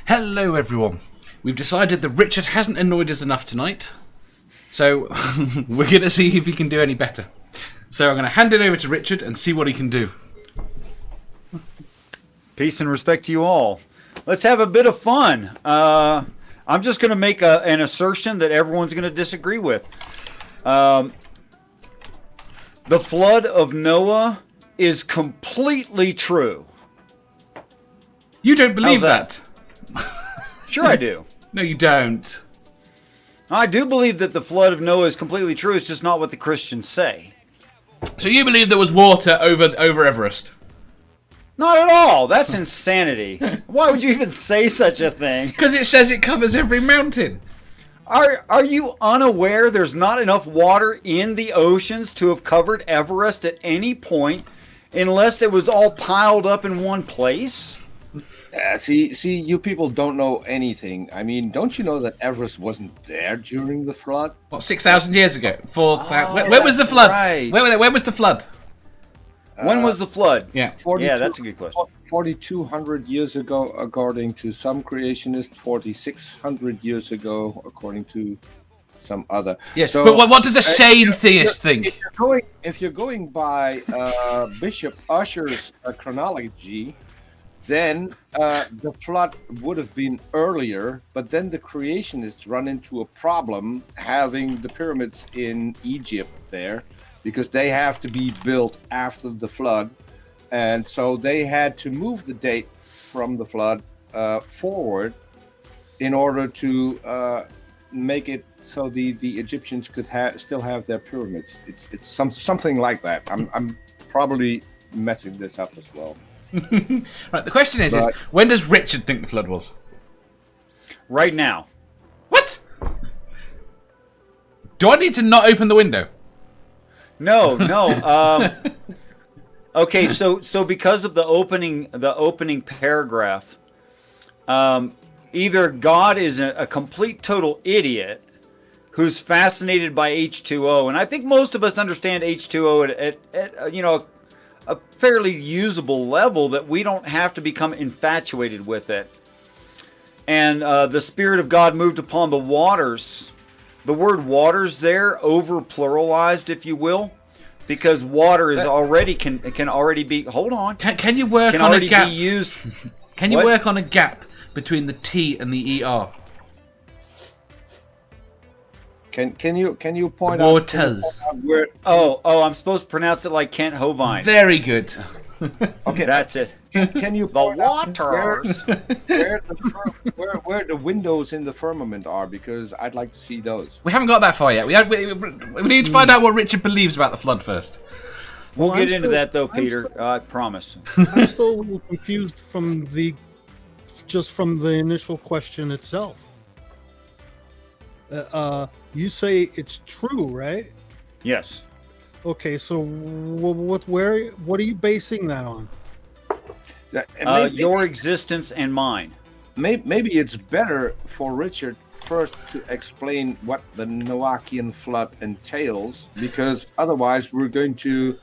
Hello everyone. We've decided that Richard hasn't annoyed us enough tonight, so we're going to see if he can do any better. So I'm going to hand it over to Richard and see what he can do. Peace and respect to you all. Let's have a bit of fun. I'm just going to make an assertion that everyone's going to disagree with. The flood of Noah is completely true. You don't believe that? Sure I do. No, you don't. I do believe that the flood of Noah is completely true. It's just not what the Christians say. So you believe there was water over Everest? Not at all. That's insanity. Why would you even say such a thing? Because it says it covers every mountain. Are you unaware there's not enough water in the oceans to have covered Everest at any point unless it was all piled up in one place? See, you people don't know anything. I mean, don't you know that Everest wasn't there during the flood? What, 6,000 years ago? When was the that's flood? right. When was the flood? When was the flood? Yeah. Yeah, that's a good question. 4,200 years ago, according to some creationists. 4,600 years ago, according to some other. Yeah. So, But what does a sane theist think? if you're going by Bishop Ussher's chronology, then the flood would have been earlier, but then the creationists run into a problem having the pyramids in Egypt there, because they have to be built after the flood, and so they had to move the date from the flood forward in order to make it so the Egyptians could still have their pyramids. It's something like that. I'm probably messing this up as well. Right. The question is when does Richard think the flood was? Right now. What? Do I need to not open the window? No. Okay, so because of the opening paragraph, either God is a complete total idiot who's fascinated by H2O, and I think most of us understand H2O at a fairly usable level, that we don't have to become infatuated with it. And the Spirit of God moved upon the waters. The word waters there, over pluralized, if you will, because water is already can already be. Hold on. Can you work Can on a already gap? be used. Can you What? work on a gap between the T and the ER? Can you point Waters. out where? Oh, I'm supposed to pronounce it like Kent Hovind. Very good. Okay, That's it. Can you The point out waters. where the windows in the firmament are? Because I'd like to see those. We haven't got that far yet. We need to find out what Richard believes about the flood first. We'll Well, get I'm into still- that though, I'm Peter. I promise. I'm still a little confused from the initial question itself. You say it's true, right? Yes. Okay, so what are you basing that on? Yeah, and Your existence and mine. maybe it's better for Richard first to explain what the Noachian flood entails, because otherwise we're going to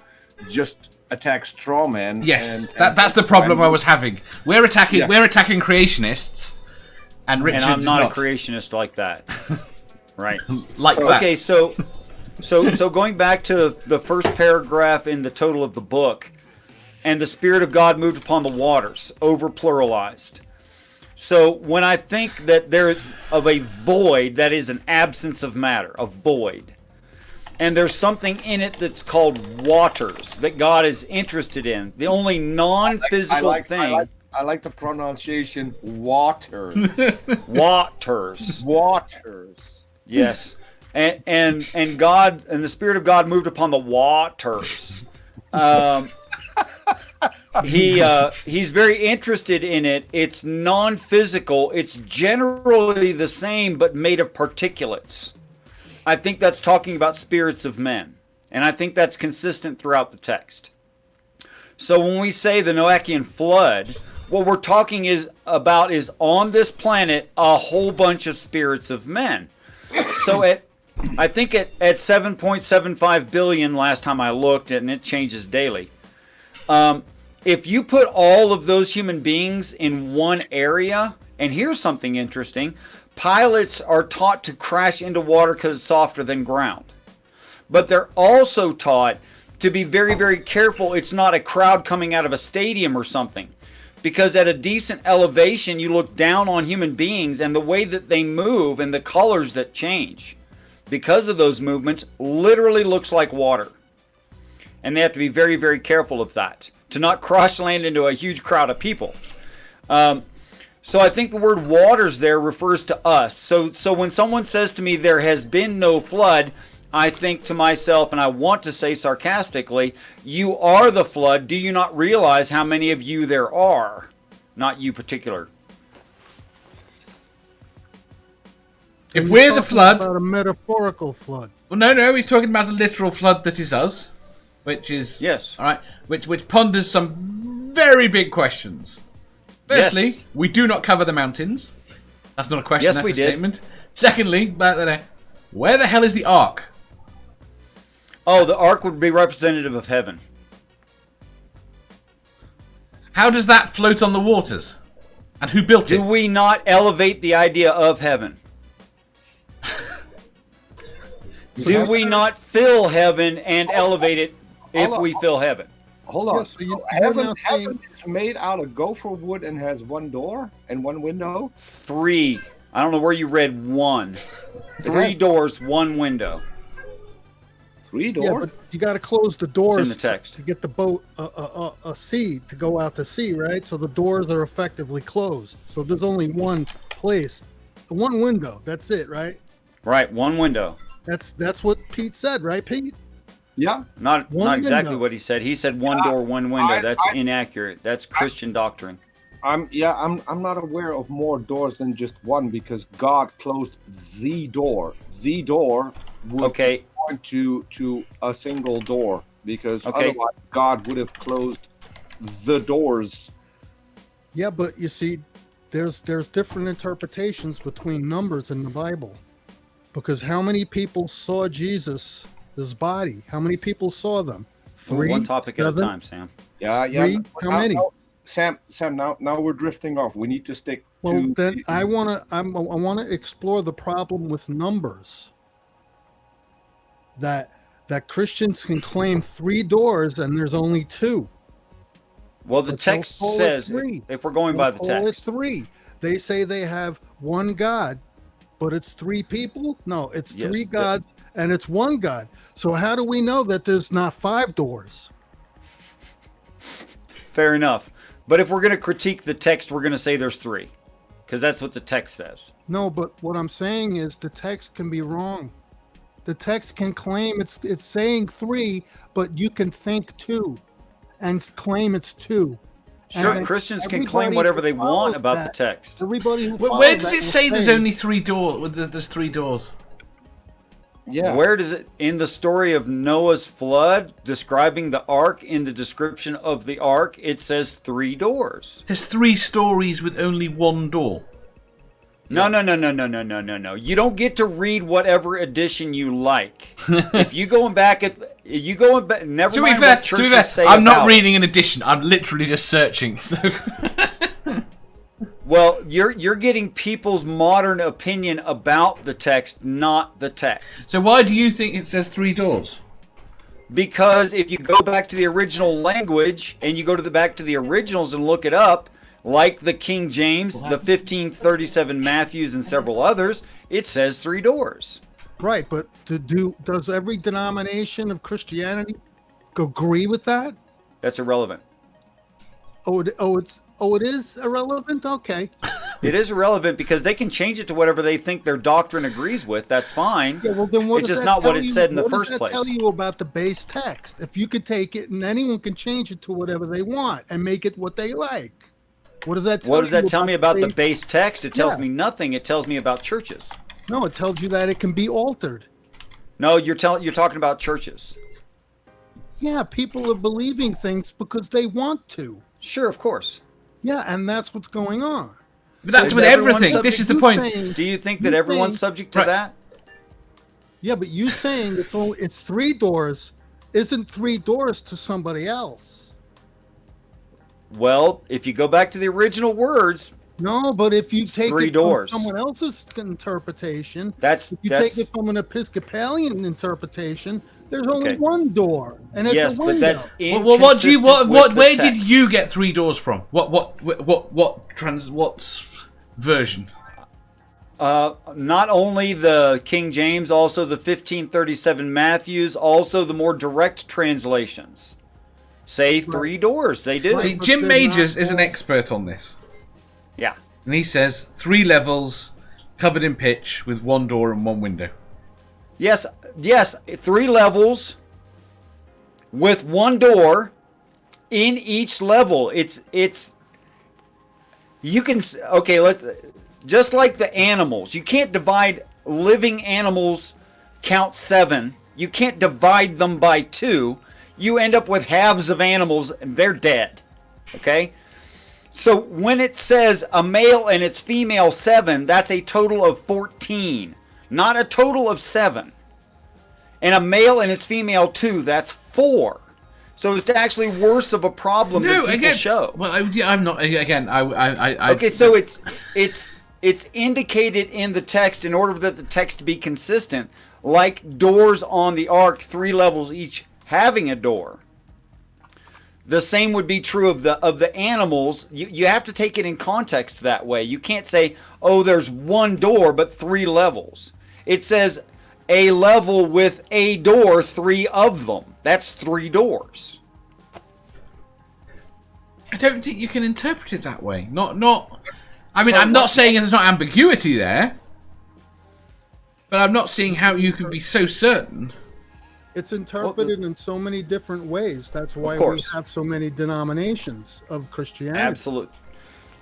just attack strawman. Yes, that's the problem I was having. We're attacking creationists, and Richard's And I'm not not a creationist like that. Right. like that. Okay, so going back to the first paragraph in the total of the book, and the Spirit of God moved upon the waters, over pluralized. So when I think that there of a void, that is an absence of matter, a void, and there's something in it that's called waters that God is interested in, the only non-physical thing. I like the pronunciation waters. Waters. Waters. Yes. And God and the Spirit of God moved upon the waters. He's very interested in it. It's non-physical. It's generally the same, but made of particulates. I think that's talking about spirits of men, and I think that's consistent throughout the text. So when we say the Noachian flood, what we're talking about is on this planet a whole bunch of spirits of men. So I think at 7.75 billion last time I looked, and it changes daily. If you put all of those human beings in one area, and here's something interesting, pilots are taught to crash into water because it's softer than ground. But they're also taught to be very, very careful it's not a crowd coming out of a stadium or something. Because at a decent elevation, you look down on human beings, and the way that they move and the colors that change because of those movements literally looks like water. And they have to be very, very careful of that, to not crash land into a huge crowd of people. So I think the word waters there refers to us. So when someone says to me there has been no flood, I think to myself, and I want to say sarcastically, you are the flood. Do you not realize how many of you there are? Not you particular. If we're the flood, About a metaphorical flood. well, no, he's talking about a literal flood that is us, which is Yes. all right, which ponders some very big questions. Firstly, Yes. we do not cover the mountains. That's not a question, Yes, that's we a did. statement. Secondly, where the hell is the ark? Oh, the ark would be representative of heaven. How does that float on the waters? And who built it? Do we not elevate the idea of heaven? Do we not fill heaven and elevate it if we fill heaven? Hold on. Yeah, so you're heaven, now saying- heaven is made out of gopher wood and has one door and one window. 3. I don't know where you read 1. 3 doors, 1 window. 3 Yeah, doors. but you got to close the doors It's in the text. to get the boat a sea to go out to sea, right? So the doors are effectively closed. So there's only one place, one window. That's it, right? Right, 1 window. That's what Pete said, right, Pete? Yeah. Not One exactly window. what he said. He said 1 door, 1 window. I- That's inaccurate. That's Christian doctrine. I'm not aware of more doors than just one because God closed the door. The door would Okay. point to a single door because Okay. otherwise God would have closed the doors. Yeah, but you see, there's different interpretations between numbers in the Bible. Because how many people saw Jesus, his body? How many people saw them? 3, One topic at a 7? time, Sam. Yeah. Three? How many? Sam, now we're drifting off. We need to stick Well, to. then I want to explore the problem with numbers. That Christians can claim 3 doors and there's only 2. Well, the But they'll text call it says, 3. if we're going by the They'll call it text, 3. They say they have one God, but it's 3 people. No, it's Yes, 3 the- gods and it's one God. So how do we know that there's not 5 doors? fair enough. But if we're going to critique the text, we're going to say there's 3. Because that's what the text says. No, but what I'm saying is the text can be wrong. The text can claim it's saying 3, but you can think 2 and claim it's 2. Sure, And Christians can claim everybody whatever who they want follows about that- the text. Everybody who Where follows does that it will say there's only 3 doors? There's 3 doors. Yeah. Where does it, in the story of Noah's flood, describing the ark, in the description of the ark, it says 3 doors. There's 3 stories with only 1 door. No. You don't get to read whatever edition you like. If you going back at, never To be mind fair, what churches say I'm not about it. reading an edition. I'm literally just searching. So Well, you're getting people's modern opinion about the text, not the text. So why do you think it says 3 doors? Because if you go back to the original language and you go to the back to the originals and look it up, like the King James, the 1537 Matthews, and several others, it says 3 doors. Right, but does every denomination of Christianity agree with that? That's irrelevant. It is irrelevant. Okay. It is irrelevant because they can change it to whatever they think their doctrine agrees with. That's fine. Yeah, well, then what It's does just that not what tell it you- said in the what does first that place. Tell you about the base text. If you could take it and anyone can change it to whatever they want and make it what they like. What does that tell What does that tell me about the base? base text? It tells Yeah. me nothing. It tells me about churches. No, it tells you that it can be altered. No, you're talking about churches. Yeah, people are believing things because they want to. Sure, of course. Yeah, and that's what's going on. But that's Is with everyone everything. This is the You point. saying- Do you think that You everyone's think- subject to Right. that? Yeah, but you saying it's 3 doors isn't 3 doors to somebody else. Well, if you go back to the original words, No, but if you take 3 it doors. from someone else's interpretation, that's if you that's take it from an Episcopalian interpretation, there's only Okay. 1 door, and it's yes, a window. but that's Well, what do you inconsistent what with the where did text. you get 3 doors from? What version? Not only the King James, also the 1537 Matthews, also the more direct translations say 3 doors. They do. See, but Jim they're Majors not is an all- expert on this, Yeah. and he says 3 levels covered in pitch with 1 door and 1 window. Yes, 3 levels with 1 door in each level. It's you can just like the animals. You can't divide living animals count 7. You can't divide them by 2. You end up with halves of animals and they're dead. Okay? So when it says a male and its female 7, that's a total of 14, not a total of 7. And a male and its female 2, that's 4. So it's actually worse of a problem than people show. Well, I'm not. Again, I okay, so it's indicated in the text in order that the text be consistent, like doors on the ark, 3 levels each having a door. The same would be true of the animals. You have to take it in context that way. You can't say, oh, there's 1 door but 3 levels. It says a level with a door, 3 of them. That's 3 doors. I don't think you can interpret it that way. Not. I mean, I'm not saying there's not ambiguity there, but I'm not seeing how you can be so certain. It's interpreted in so many different ways. That's why we have so many denominations of Christianity. Absolutely.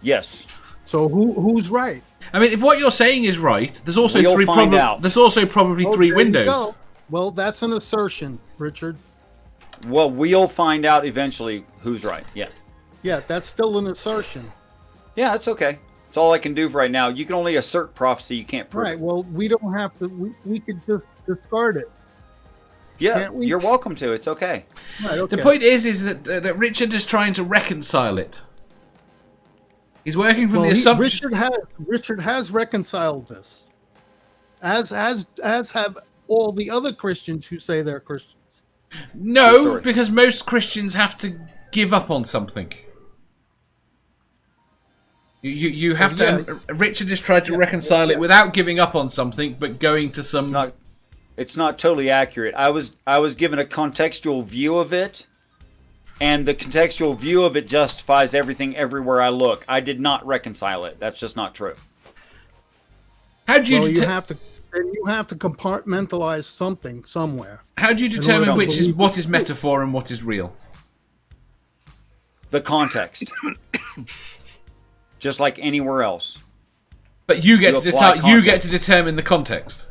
Yes. So who's right? I mean, if what you're saying is right, there's also there's also probably 3 windows. Well, that's an assertion, Richard. Well, we'll find out eventually who's right. Yeah. Yeah, that's still an assertion. Yeah, that's okay. That's all I can do for right now. You can only assert prophecy. You can't prove it. Right. Well, we don't have to. We could just discard it. Yeah, you're welcome to. It's okay. Right, okay. The point is that Richard is trying to reconcile it. He's working from the assumption. Richard has reconciled this, as have all the other Christians who say they're Christians. No, because most Christians have to give up on something. You have to. Richard has tried to reconcile it without giving up on something, but going to some. It's not totally accurate. I was given a contextual view of it, and the contextual view of it justifies everything everywhere I look. I did not reconcile it. That's just not true. How do you? Well, you have to compartmentalize something somewhere. How do you determine what is metaphor and what is real? The context, just like anywhere else. But you get to determine the context.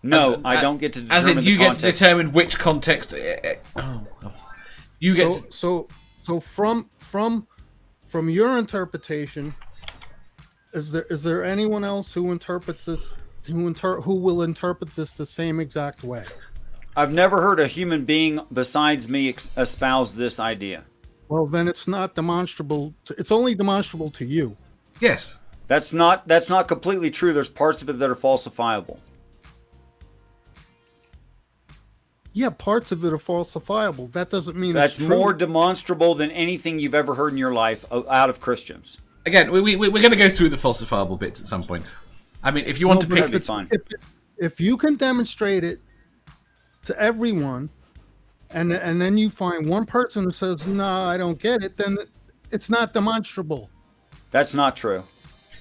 No, I don't get to determine the context. As in, you get to determine which context. You get so from your interpretation, is there anyone else who interprets this who will interpret this the same exact way? I've never heard a human being besides me espouse this idea. Well, then it's not demonstrable. It's only demonstrable to you. Yes. That's not completely true. There's parts of it that are falsifiable. Yeah, parts of it are falsifiable. That doesn't mean that's it's true. More demonstrable than anything you've ever heard in your life out of Christians. Again, we're going to go through the falsifiable bits at some point. I mean, if you want to pick, if you can demonstrate it to everyone, and then you find one person who says, "No, I don't get it," then it's not demonstrable. That's not true.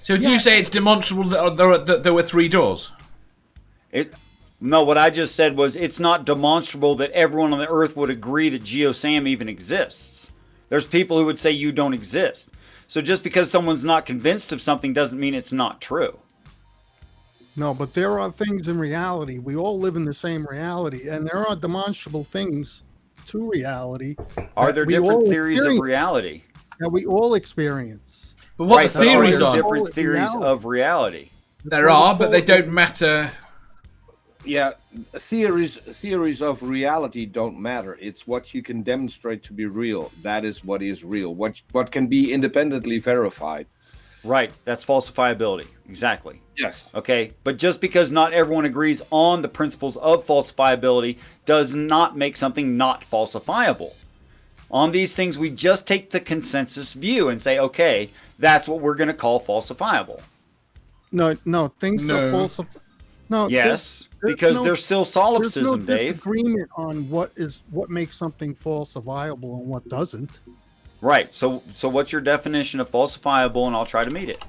So do you say it's demonstrable that there were 3 doors? No, what I just said was it's not demonstrable that everyone on the earth would agree that GeoSam even exists. There's people who would say you don't exist. So just because someone's not convinced of something doesn't mean it's not true. No, but there are things in reality. We all live in the same reality, and there are demonstrable things to reality. Are there different theories of reality? That we all experience. But what the theories are? Different theories of reality. There are, but they don't matter. Yeah, theories of reality don't matter. It's what you can demonstrate to be real. That is what is real. What can be independently verified. Right. That's falsifiability. Exactly. Yes. Okay. But just because not everyone agrees on the principles of falsifiability does not make something not falsifiable. On these things, we just take the consensus view and say, okay, that's what we're going to call falsifiable. No, things are falsifiable. No. Yes, because there's still solipsism, Dave. Dave. Agreement on what makes something falsifiable and what doesn't. Right. So what's your definition of falsifiable, and I'll try to meet it.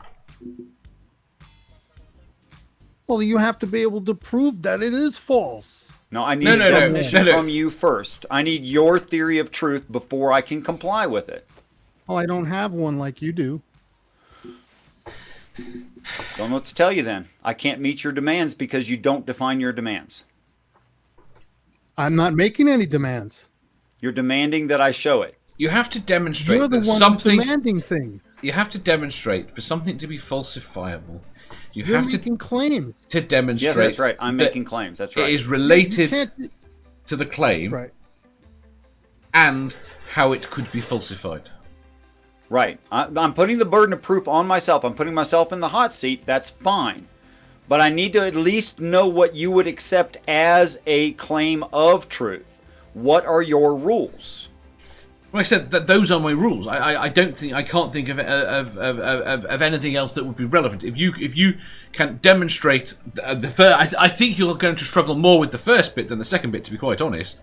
Well, you have to be able to prove that it is false. No, I need a definition from you first. I need your theory of truth before I can comply with it. Oh, I don't have one like you do. Don't know what to tell you then. I can't meet your demands because you don't define your demands. I'm not making any demands. You're demanding that I show it. You have to demonstrate You're the that one something. demanding thing. you have to demonstrate for something to be falsifiable. You're making claims. To demonstrate. Yes, that's right. I'm making claims. That's right. It is related to the claim, Right. and how it could be falsified. Right. I'm putting the burden of proof on myself. I'm putting myself in the hot seat. That's fine. But I need to at least know what you would accept as a claim of truth. What are your rules? Like I said, those are my rules. I can't think of anything else that would be relevant. If you can demonstrate the first, I think you're going to struggle more with the first bit than the second bit, to be quite honest.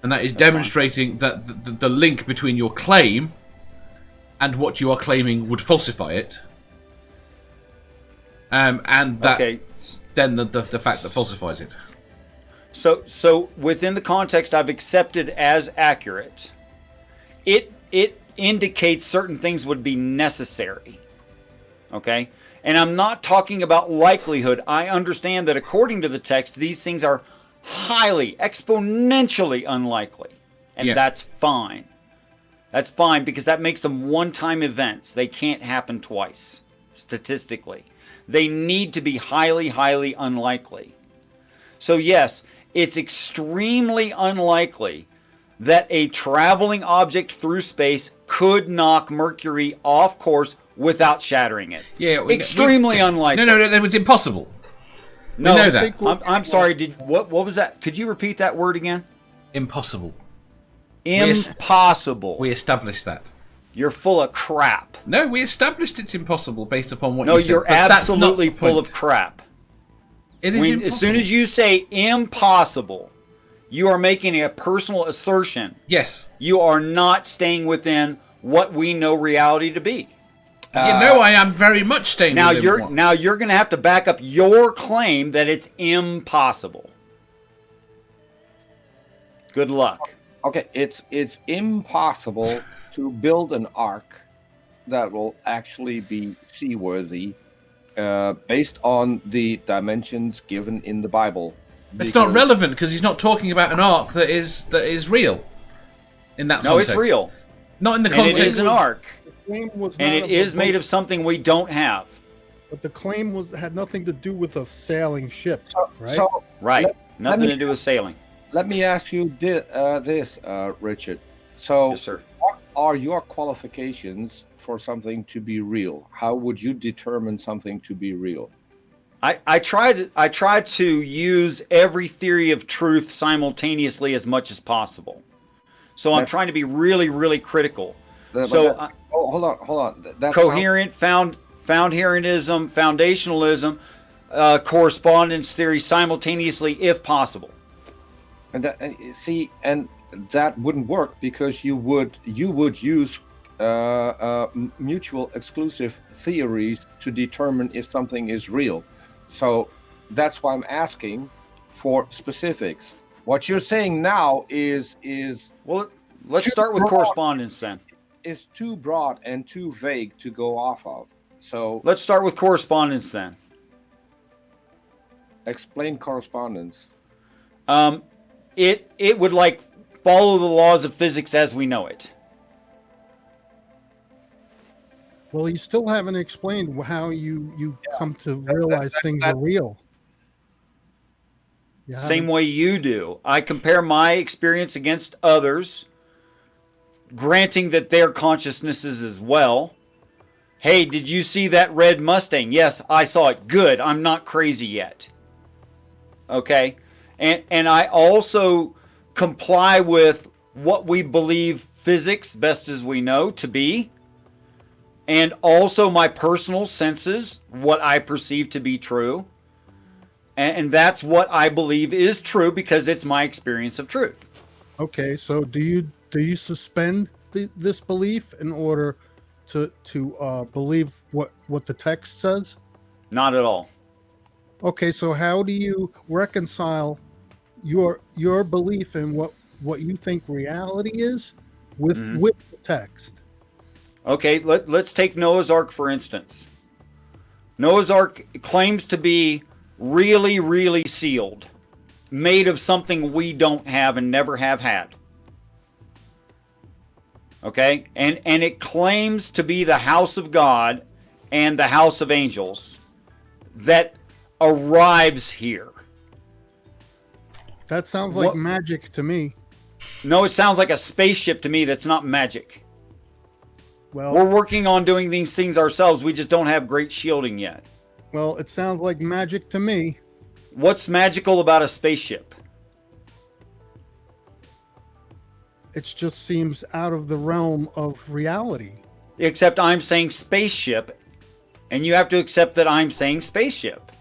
And that is demonstrating that the link between your claim and what you are claiming would falsify it. And that then the fact that falsifies it. So within the context I've accepted as accurate, it indicates certain things would be necessary. Okay? And I'm not talking about likelihood. I understand that according to the text, these things are highly, exponentially unlikely. And that's fine. That's fine because that makes them one-time events. They can't happen twice, statistically. They need to be highly, highly unlikely. So yes, it's extremely unlikely that a traveling object through space could knock Mercury off course without shattering it. Yeah, extremely unlikely. No, it's impossible. No, we know that. I'm sorry. What was that? Could you repeat that word again? Impossible. Impossible. We established that. You're full of crap. No, we established it's impossible based upon what you said. No, you're absolutely full of crap. It is impossible. As soon as you say impossible, you are making a personal assertion. Yes. You are not staying within what we know reality to be. I am very much staying within one. Now you're going to have to back up your claim that it's impossible. Good luck. Okay, it's impossible to build an ark that will actually be seaworthy based on the dimensions given in the Bible. It's not relevant because he's not talking about an ark that is real. In that context. No, it's real. Not in the context. And it is an ark. And it is made of something we don't have. But the claim had nothing to do with a sailing ship, right? Nothing to do with sailing. Let me ask you this, Richard. So, yes, sir. What are your qualifications for something to be real? How would you determine something to be real? I try to use every theory of truth simultaneously as much as possible. So I'm trying to be really, really critical. Hold on. That's coherent, foundherentism, foundationalism, correspondence theory simultaneously, if possible. And that wouldn't work because you would use mutual exclusive theories to determine if something is real. So that's why I'm asking for specifics. What you're saying now is well. Let's start with correspondence then. It's too broad and too vague to go off of. So let's start with correspondence then. Explain correspondence. It would like follow the laws of physics as we know it. Well, you still haven't explained how you come to realize things are real. Same way you do. I compare my experience against others, granting that their consciousnesses as well. Hey, did you see that red Mustang? Yes, I saw it. Good. I'm not crazy yet. Okay? And I also comply with what we believe physics, best as we know, to be. And also my personal senses, what I perceive to be true. And that's what I believe is true because it's my experience of truth. Okay, so do you suspend this belief in order to believe what the text says? Not at all. Okay, so how do you reconcile your belief in what you think reality is with the text? Okay, let's take Noah's Ark for instance. Noah's Ark claims to be really, really sealed, made of something we don't have and never have had. Okay? And it claims to be the house of God and the house of angels that arrives here. That sounds like What- magic to me. No, it sounds like a spaceship to me that's not magic. Well, We're working on doing these things ourselves. We just don't have great shielding yet. well, it sounds like magic to me. What's magical about a spaceship? It just seems out of the realm of reality. Except I'm saying spaceship, and you have to accept that I'm saying spaceship.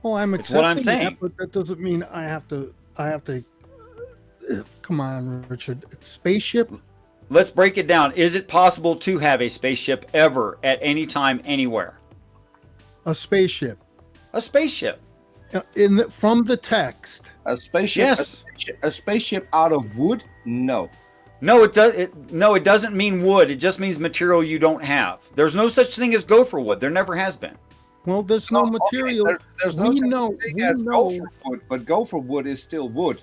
Well, I'm It's what I'm accepting saying. that, but that doesn't mean I have to. Come on, Richard. It's spaceship. Let's break it down. Is it possible to have a spaceship ever, at any time, anywhere? A spaceship. A spaceship. From the text. A spaceship. Yes. A spaceship out of wood? No. No, it does. No, it doesn't mean wood. It just means material you don't have. There's no such thing as gopher wood. There never has been. Well, there's no material. There's no we such know. thing We as know. gopher wood, but gopher wood is still wood.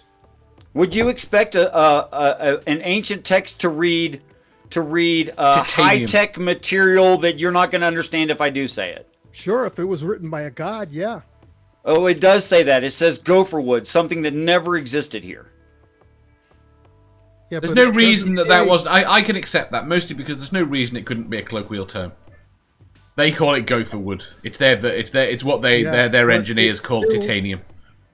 Would you expect an ancient text to read high-tech material that you're not going to understand if I do say it? Sure, if it was written by a god, yeah. Oh, it does say that. It says gopher wood, something that never existed here. Yeah, There's but no it reason doesn't that say- wasn't. I can accept that, mostly because there's no reason it couldn't be a colloquial term. They call it gopher wood. It's what Yeah, their but engineers it's called still- titanium.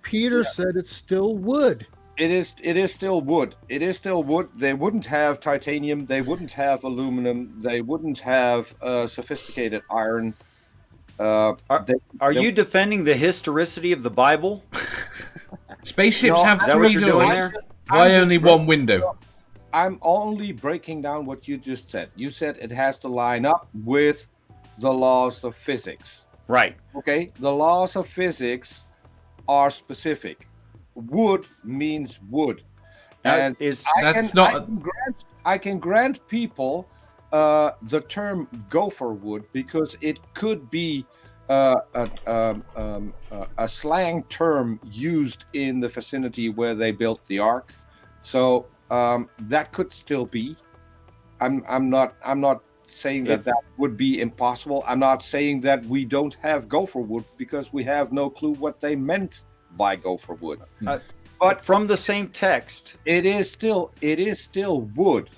Peter said it's still wood. It is still wood. It is still wood. They wouldn't have titanium. They wouldn't have aluminum. They wouldn't have sophisticated iron. Are you defending the historicity of the Bible? Spaceships No, have Is that what 3 you're doing doors. there? Why I'm only just one window? I'm only breaking down what you just said. You said it has to line up with the laws of physics. Right. Okay? The laws of physics are specific. Wood means wood. And Is I can grant people the term gopher wood because it could be a slang term used in the vicinity where they built the ark. So that could still be. I'm not saying that would be impossible. I'm not saying that we don't have gopher wood because we have no clue what they meant by gopher wood. but from the same text, It is still wood.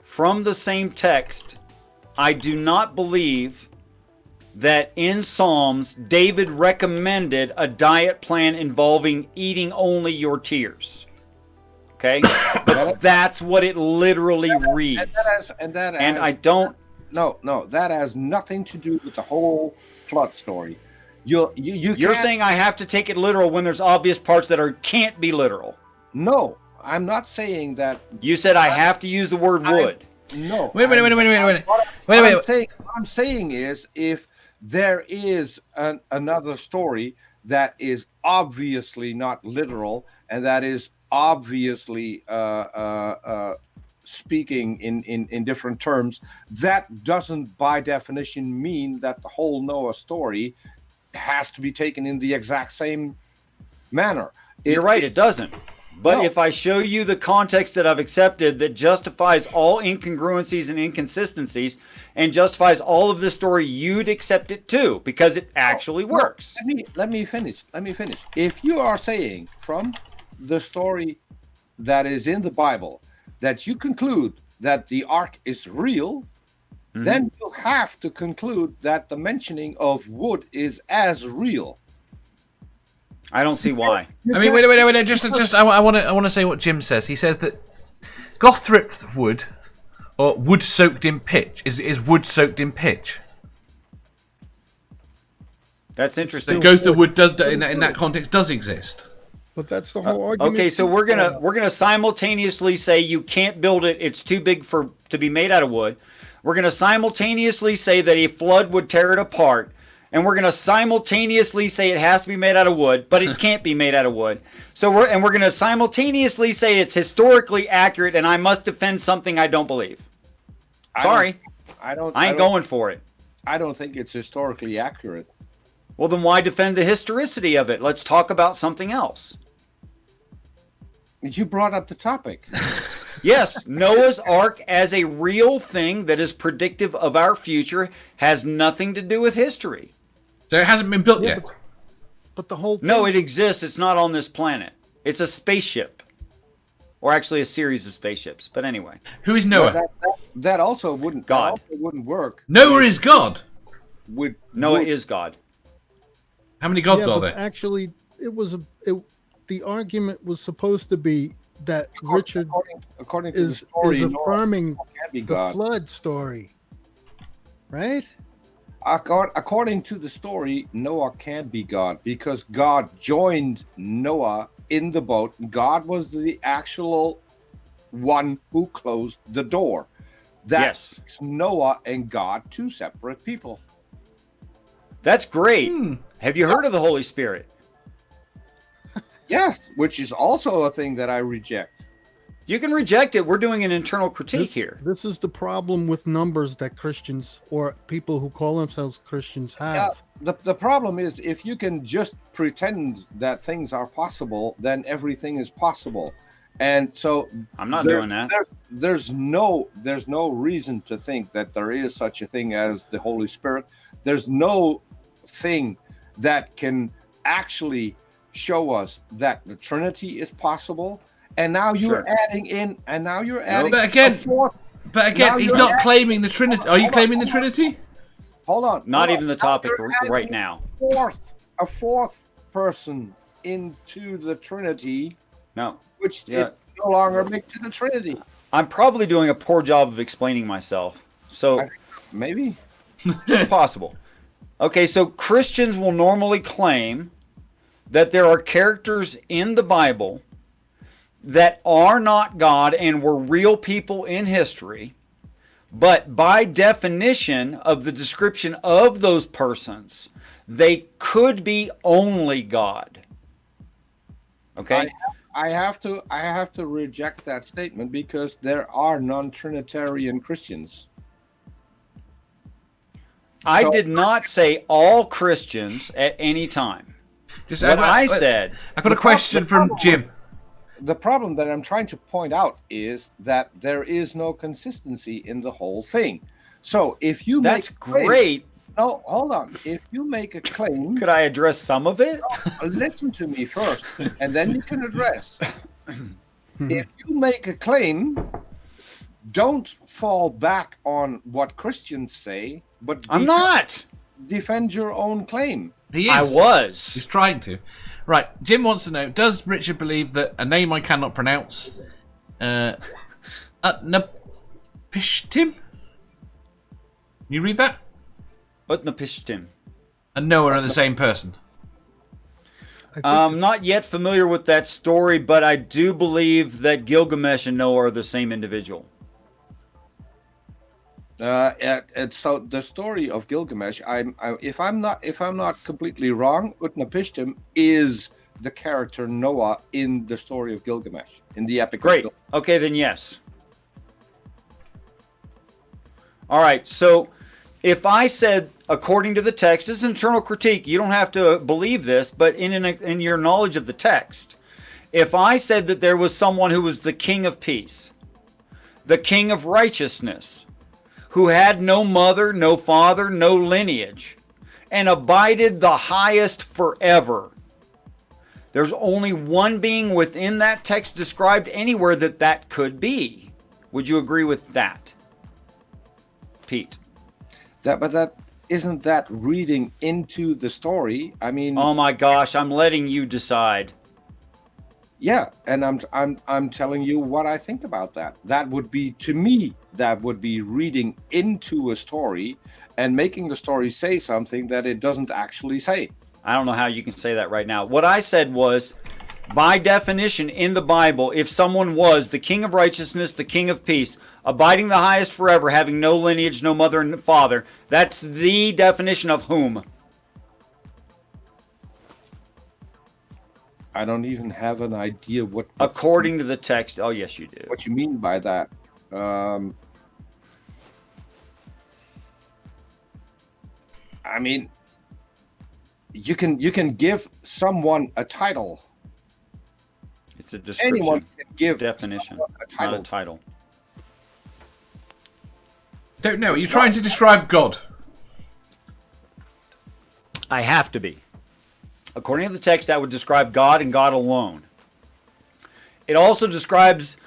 from the same text, I do not believe that in Psalms David recommended a diet plan involving eating only your tears. Okay? But that's what it literally reads. And I don't. No, that has nothing to do with the whole flood story. You're You're can't- saying I have to take it literal when there's obvious parts that can't be literal. No, I'm not saying that. You said I have to use the word wood. No. Wait a minute. What I'm saying is, if there is another story that is obviously not literal and that is obviously speaking in different terms, that doesn't by definition mean that the whole Noah story has to be taken in the exact same manner. You're right, it doesn't. But No. if I show you the context that I've accepted that justifies all incongruencies and inconsistencies and justifies all of this story, you'd accept it too, because it actually works. Let me finish. If you are saying from the story that is in the Bible that you conclude that the ark is real, then you have to conclude that the mentioning of wood is as real. I don't see why. I mean, wait. Just, I want to say what Jim says. He says that Gothrip wood, or wood soaked in pitch, is wood soaked in pitch. That's interesting. The ghost of wood does, in that context does exist. But that's the whole argument. Okay, so we're gonna simultaneously say you can't build it; it's too big to be made out of wood. We're gonna simultaneously say that a flood would tear it apart, and we're gonna simultaneously say it has to be made out of wood, but it can't be made out of wood. So we're gonna simultaneously say it's historically accurate, and I must defend something I don't believe. Sorry, I ain't going for it. I don't think it's historically accurate. Well, then why defend the historicity of it? Let's talk about something else. You brought up the topic. Yes, Noah's Ark as a real thing that is predictive of our future has nothing to do with history. So it hasn't been built Yeah, yet. But the whole thing, No, it exists. It's not on this planet. It's a spaceship. Or actually a series of spaceships. But anyway. Who is Well, Noah? that also wouldn't. God. That also wouldn't work. Noah is God. Noah is God. How many gods yeah, are but there? actually, the argument was supposed to be that Richard according to the is story, Noah affirming can't be the God. flood story, right? According to the story, Noah can't be God because God joined Noah in the boat. God was the actual one who closed the door. That's Noah and God, two separate people. That's great. Have you heard of the Holy Spirit? Yes, which is also a thing that I reject. You can reject it. We're doing an internal critique here. This is the problem with numbers that Christians or people who call themselves Christians have. The problem is if you can just pretend that things are possible, then everything is possible. And so I'm not doing that. There's no reason to think that there is such a thing as the Holy Spirit. There's no thing that can actually show us that the Trinity is possible. And now you're adding in, But again, Now he's you're not adding- claiming the Trinity. Are you claiming the Trinity? Hold on. Not hold even on. the topic Now you're adding right now. A fourth person into the Trinity, No. which it no longer makes it a Trinity. I'm probably doing a poor job of explaining myself. So Maybe. it's possible. Okay, so Christians will normally claim that there are characters in the Bible that are not God and were real people in history, but by definition of the description of those persons, they could be only God. Okay? I have to reject that statement because there are non-Trinitarian Christians. I did not say all Christians at any time. I said, I've got a question from Jim. The problem that I'm trying to point out is that there is no consistency in the whole thing. So if you that's make a claim, great. No, hold on. If you make a claim, Could I address some of it? listen to me first, and then you can address. If you make a claim, don't fall back on what Christians say, but I'm not. defend your own claim. He is. I was. He's trying to. Right. Jim wants to know: does Richard believe that a name I cannot pronounce, Utnapishtim? You read that? Utnapishtim. And Noah are the same person. I'm not yet familiar with that story, but I do believe that Gilgamesh and Noah are the same individual. And so the story of Gilgamesh, if I'm not completely wrong, Utnapishtim is the character Noah in the story of Gilgamesh in the epic. Great. Okay, then yes. All right. So if I said, according to the text, this is an internal critique. You don't have to believe this, but in your knowledge of the text, if I said that there was someone who was the king of peace, the king of righteousness, who had no mother, no father, no lineage, and abided the highest forever. There's only one being within that text described anywhere that could be. Would you agree with that, Pete? But that isn't that reading into the story. I mean, oh my gosh, I'm letting you decide. Yeah, and I'm telling you what I think about that. That would be, to me, that would be reading into a story and making the story say something that it doesn't actually say. I don't know how you can say that right now. What I said was, by definition in the Bible, if someone was the king of righteousness, the king of peace, abiding the highest forever, having no lineage, no mother and father, that's the definition of whom? I don't even have an idea what... According to the text. Oh, yes, you do. What you mean by that. I mean, you can give someone a title. It's a description. Anyone can give definition. a Not a title. Don't know. Are you trying to describe God? I have to be. According to the text, that would describe God and God alone. It also describes,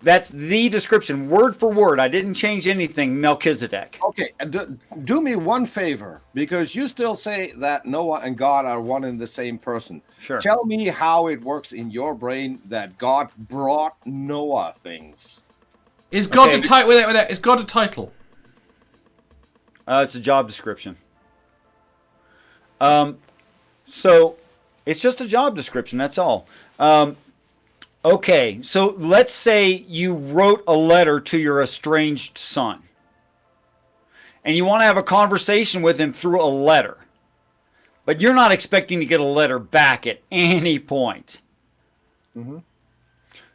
that's the description, word for word. I didn't change anything, Melchizedek. Okay, do me one favor, because you still say that Noah and God are one and the same person. Sure. Tell me how it works in your brain that God brought Noah things. Is God Okay. a title? Is God a title? It's a job description. So it's just a job description. That's all. Okay, so let's say you wrote a letter to your estranged son, and you want to have a conversation with him through a letter, but you're not expecting to get a letter back at any point. Mm-hmm.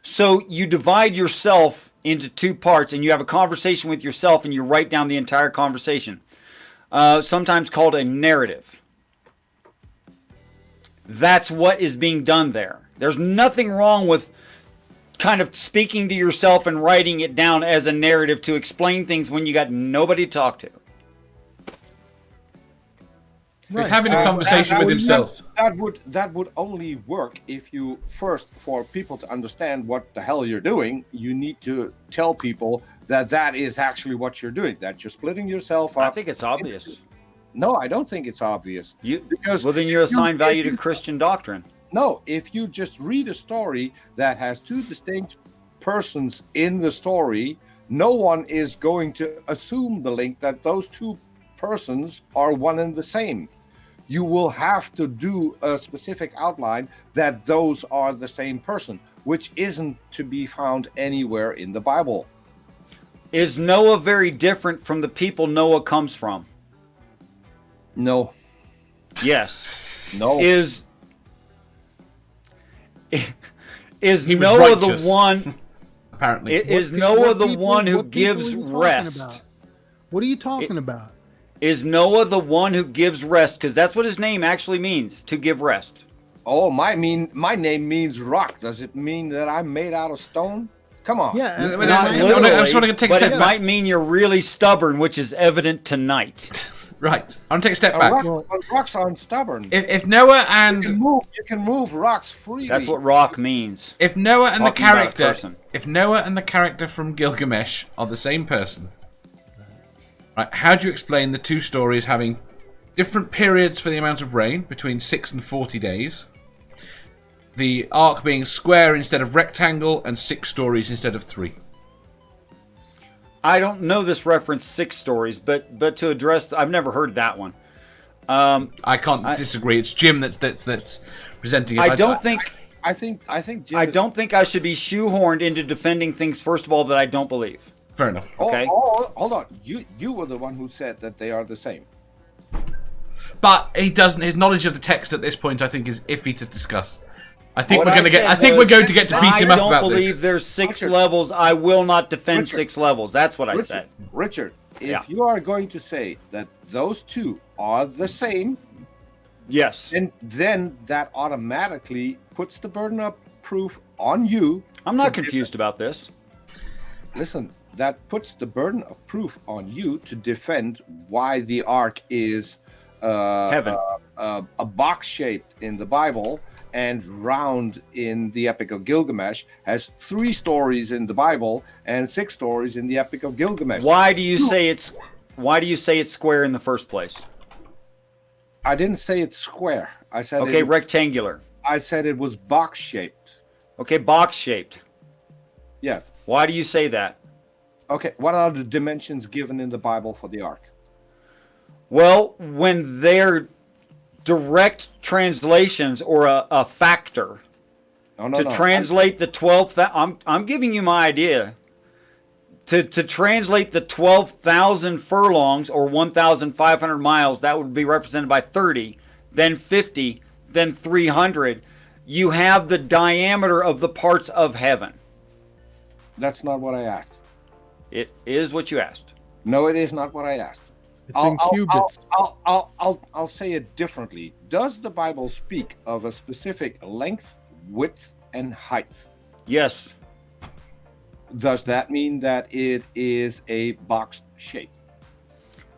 So you divide yourself into two parts, and you have a conversation with yourself, and you write down the entire conversation, sometimes called a narrative. That's what is being done there. There's nothing wrong with kind of speaking to yourself and writing it down as a narrative to explain things when you got nobody to talk to. He's having a conversation with himself. That would only work if you first, for people to understand what the hell you're doing, you need to tell people that is actually what you're doing. That you're splitting yourself up. I think it's obvious. No, I don't think it's obvious. Well, then you assign value to Christian doctrine. No, if you just read a story that has two distinct persons in the story, no one is going to assume the link that those two persons are one and the same. You will have to do a specific outline that those are the same person, which isn't to be found anywhere in the Bible. Is Noah very different from the people Noah comes from? No. Yes. No. Is He was Noah righteous. the one? Apparently. Is Noah the people- one who what people gives are you talking rest? about? What are you talking about? Is Noah the one who gives rest? Because that's what his name actually means, to give rest. Oh, my name means rock. Does it mean that I'm made out of stone? Come on. Yeah, No, and no, I- no, no, I just want to take a but step it back. might mean you're really stubborn, which is evident tonight. Right. I want to take a step back. Rocks aren't stubborn. If Noah and You can move rocks freely. That's what rock means. if Noah and the Talking about a character, person. if Noah and the character from Gilgamesh are the same person, right? How do you explain the two stories having different periods for the amount of rain, between 6 and 40 days? The arc being square instead of rectangle, and 6 stories instead of 3. I don't know this reference 6 stories, but to address, I've never heard that one. I can't disagree. It's Jim that's presenting it. I don't think I think Jim I is- don't think I should be shoehorned into defending things. First of all, that I don't believe. Fair enough. Okay. Hold on. You were the one who said that they are the same. But he doesn't. His knowledge of the text at this point, I think, is iffy to discuss. I think What we're I going to get. I said think we're was, going to get to beat him up I about don't believe this. there's 6 Richard. levels. I will not defend Richard. 6 levels. That's what I said. Richard, if Yeah. you are going to say that those two are the same, Yes. then that automatically puts the burden of proof on you. I'm not confused about this. Listen, that puts the burden of proof on you to defend why the ark is Heaven. a box shaped in the Bible and round in the Epic of Gilgamesh, has 3 stories in the Bible and 6 stories in the Epic of Gilgamesh. Why do you say it's square in the first place? I didn't say it's square. I said Okay, rectangular. I said it was box shaped. Okay, box shaped. Yes. Why do you say that? Okay. What are the dimensions given in the Bible for the ark? Well, when they're direct translations or a factor to translate the 12th, I'm giving you my idea. To translate the 12,000 furlongs or 1,500 miles, that would be represented by 30, then 50, then 300. You have the diameter of the parts of heaven. That's not what I asked. It is what you asked. No, it is not what I asked. It's in cubits. I'll say it differently. Does the Bible speak of a specific length, width, and height? Yes. Does that mean that it is a box shape?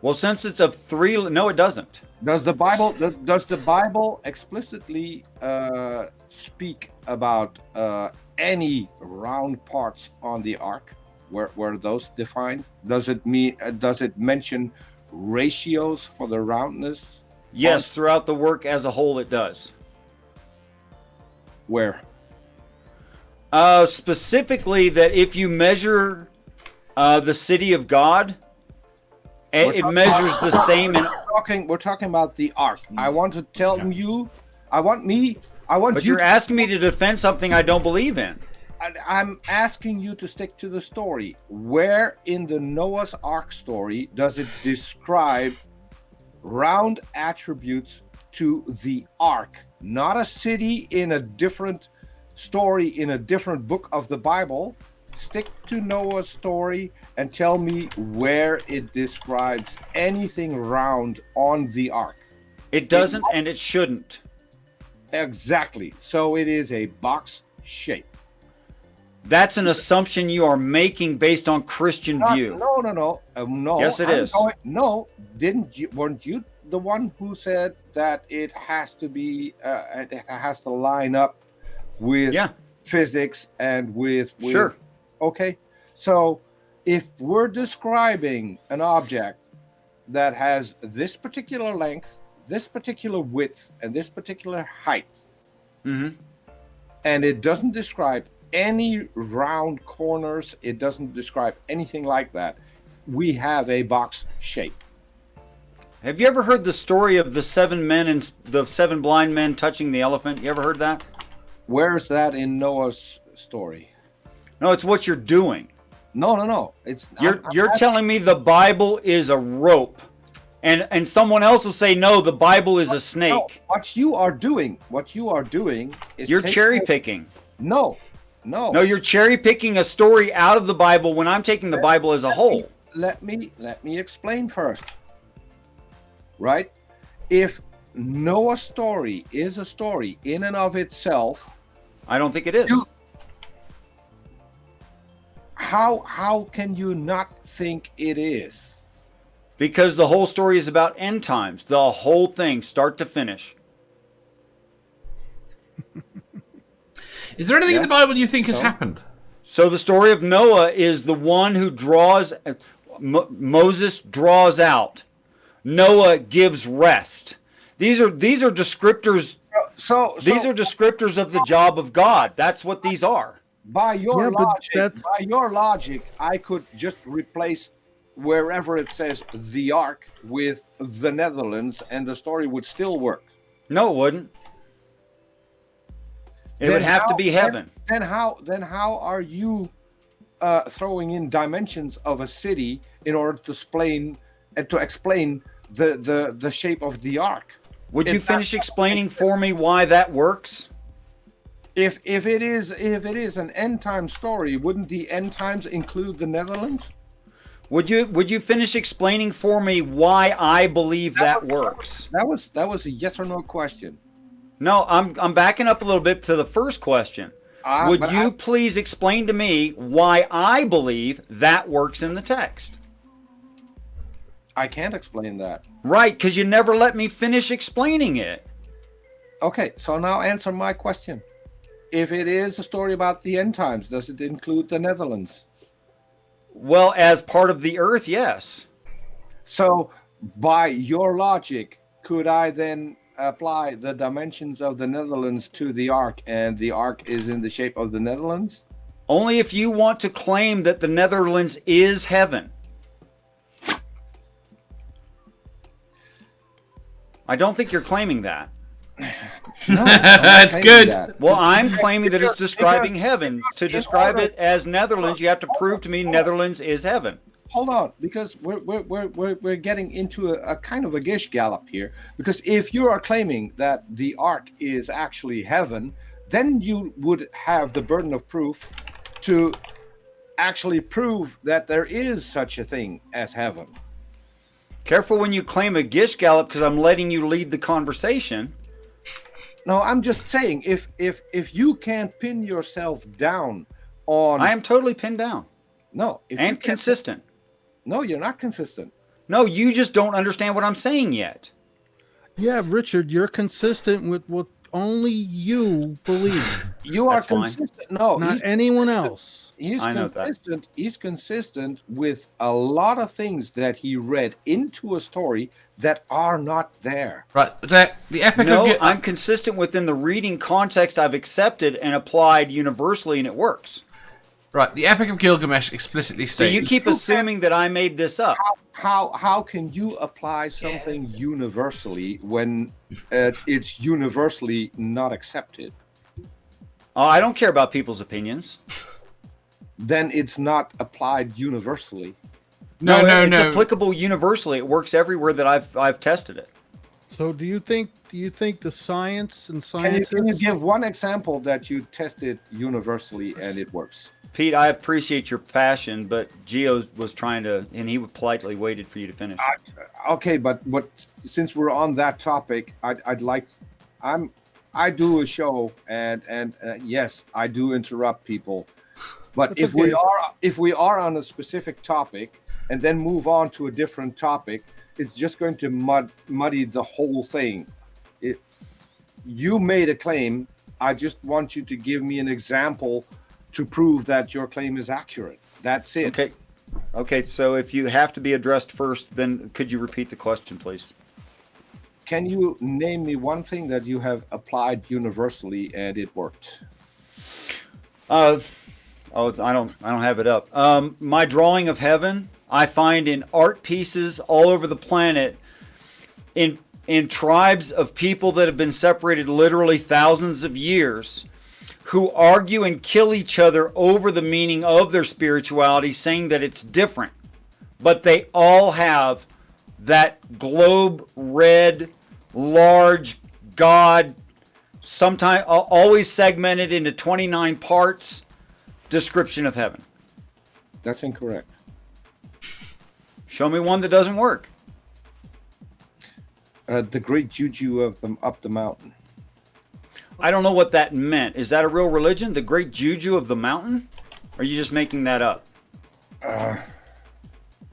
Well, since it's of three, no, it doesn't. Does the Bible explicitly speak about any round parts on the ark? Were those defined? Does it mention ratios for the roundness? Yes, throughout the work as a whole, it does. Where? Specifically, that if you measure the city of God, it measures the same. We're talking about the ark. I want to tell you. But you're asking me to defend something I don't believe in. I'm asking you to stick to the story. Where in the Noah's Ark story does it describe round attributes to the ark? Not a city in a different story in a different book of the Bible. Stick to Noah's story and tell me where it describes anything round on the ark. It doesn't, and it shouldn't. Exactly. So it is a box shape. That's an assumption you are making based on Christian view. No. Yes, it is. Weren't you the one who said that it has to be, it has to line up with physics and with Sure. Okay. So if we're describing an object that has this particular length, this particular width, and this particular height, and it doesn't describe any round corners, it doesn't describe anything like that, we have a box shape. Have you ever heard the story of the 7 men and the 7 blind men touching the elephant? You ever heard that? Where's that in Noah's story? No, it's what you're doing. No. You're telling me the Bible is a rope, and someone else will say no, the Bible is a snake. No, what you are doing is you're cherry picking. No, you're cherry picking a story out of the Bible when I'm taking the Bible as a whole. Let me explain first. Right? If Noah's story is a story in and of itself, I don't think it is. How can you not think it is? Because the whole story is about end times. The whole thing, start to finish. Is there anything in the Bible you think has happened? So the story of Noah is the one who draws. Moses draws out. Noah gives rest. These are descriptors. These are descriptors of the job of God. That's what these are. By your logic, I could just replace wherever it says the ark with the Netherlands, and the story would still work. No, it wouldn't. It would have to be heaven. Then how are you throwing in dimensions of a city in order to explain the shape of the ark? Would you finish explaining for me why that works? If it is an end time story, wouldn't the end times include the Netherlands? Would you finish explaining for me why I believe that works? That was a yes or no question. No, I'm backing up a little bit to the first question. Would you please explain to me why I believe that works in the text? I can't explain that. Right, because you never let me finish explaining it. Okay, so now answer my question. If it is a story about the end times, does it include the Netherlands? Well, as part of the earth, yes. So, by your logic, could I then apply the dimensions of the Netherlands to the ark, and the ark is in the shape of the Netherlands? Only if you want to claim that the Netherlands is heaven. I don't think you're claiming that. No, that's good. That. Well, I'm claiming that it's describing heaven. To describe it as Netherlands, you have to prove to me Netherlands is heaven. Hold on, because we're getting into a kind of a gish gallop here. Because if you are claiming that the ark is actually heaven, then you would have the burden of proof to actually prove that there is such a thing as heaven. Careful when you claim a gish gallop, because I'm letting you lead the conversation. No, I'm just saying, if you can't pin yourself down on, I am totally pinned down no, if you and can't- consistent. No, you're not consistent. No, you just don't understand what I'm saying yet. Yeah, Richard, you're consistent with what only you believe, You are That's fine. consistent. No, not he's anyone else. He's I know that. consistent. He's consistent with a lot of things that he read into a story that are not there. Right. The Epic No, of Gil- I'm consistent within the reading context I've accepted and applied universally, and it works. Right. The Epic of Gilgamesh explicitly So you states. keep assuming that I made this up. How can you apply something universally when it's universally not accepted? Oh, I don't care about people's opinions. Then it's not applied universally. No. It's applicable universally. It works everywhere that I've tested it. So do you think the science and Can scientists? you give one example that you tested universally and it works? Pete, I appreciate your passion, but Geo was trying to, and he politely waited for you to finish. Okay, but since we're on that topic, I do a show and yes, I do interrupt people. But That's if we are on a specific topic and then move on to a different topic, it's just going to muddy the whole thing. You made a claim. I just want you to give me an example to prove that your claim is accurate. That's it. Okay. So if you have to be addressed first, then could you repeat the question, please? Can you name me one thing that you have applied universally and it worked? I don't have it up. My drawing of heaven, I find in art pieces all over the planet, in tribes of people that have been separated literally thousands of years, who argue and kill each other over the meaning of their spirituality, saying that it's different. But they all have that globe red, large God, sometimes always segmented into 29 parts, description of heaven. That's incorrect. Show me one that doesn't work. The great juju of them up the mountain. I don't know what that meant. Is that a real religion? The great juju of the mountain? Or are you just making that up?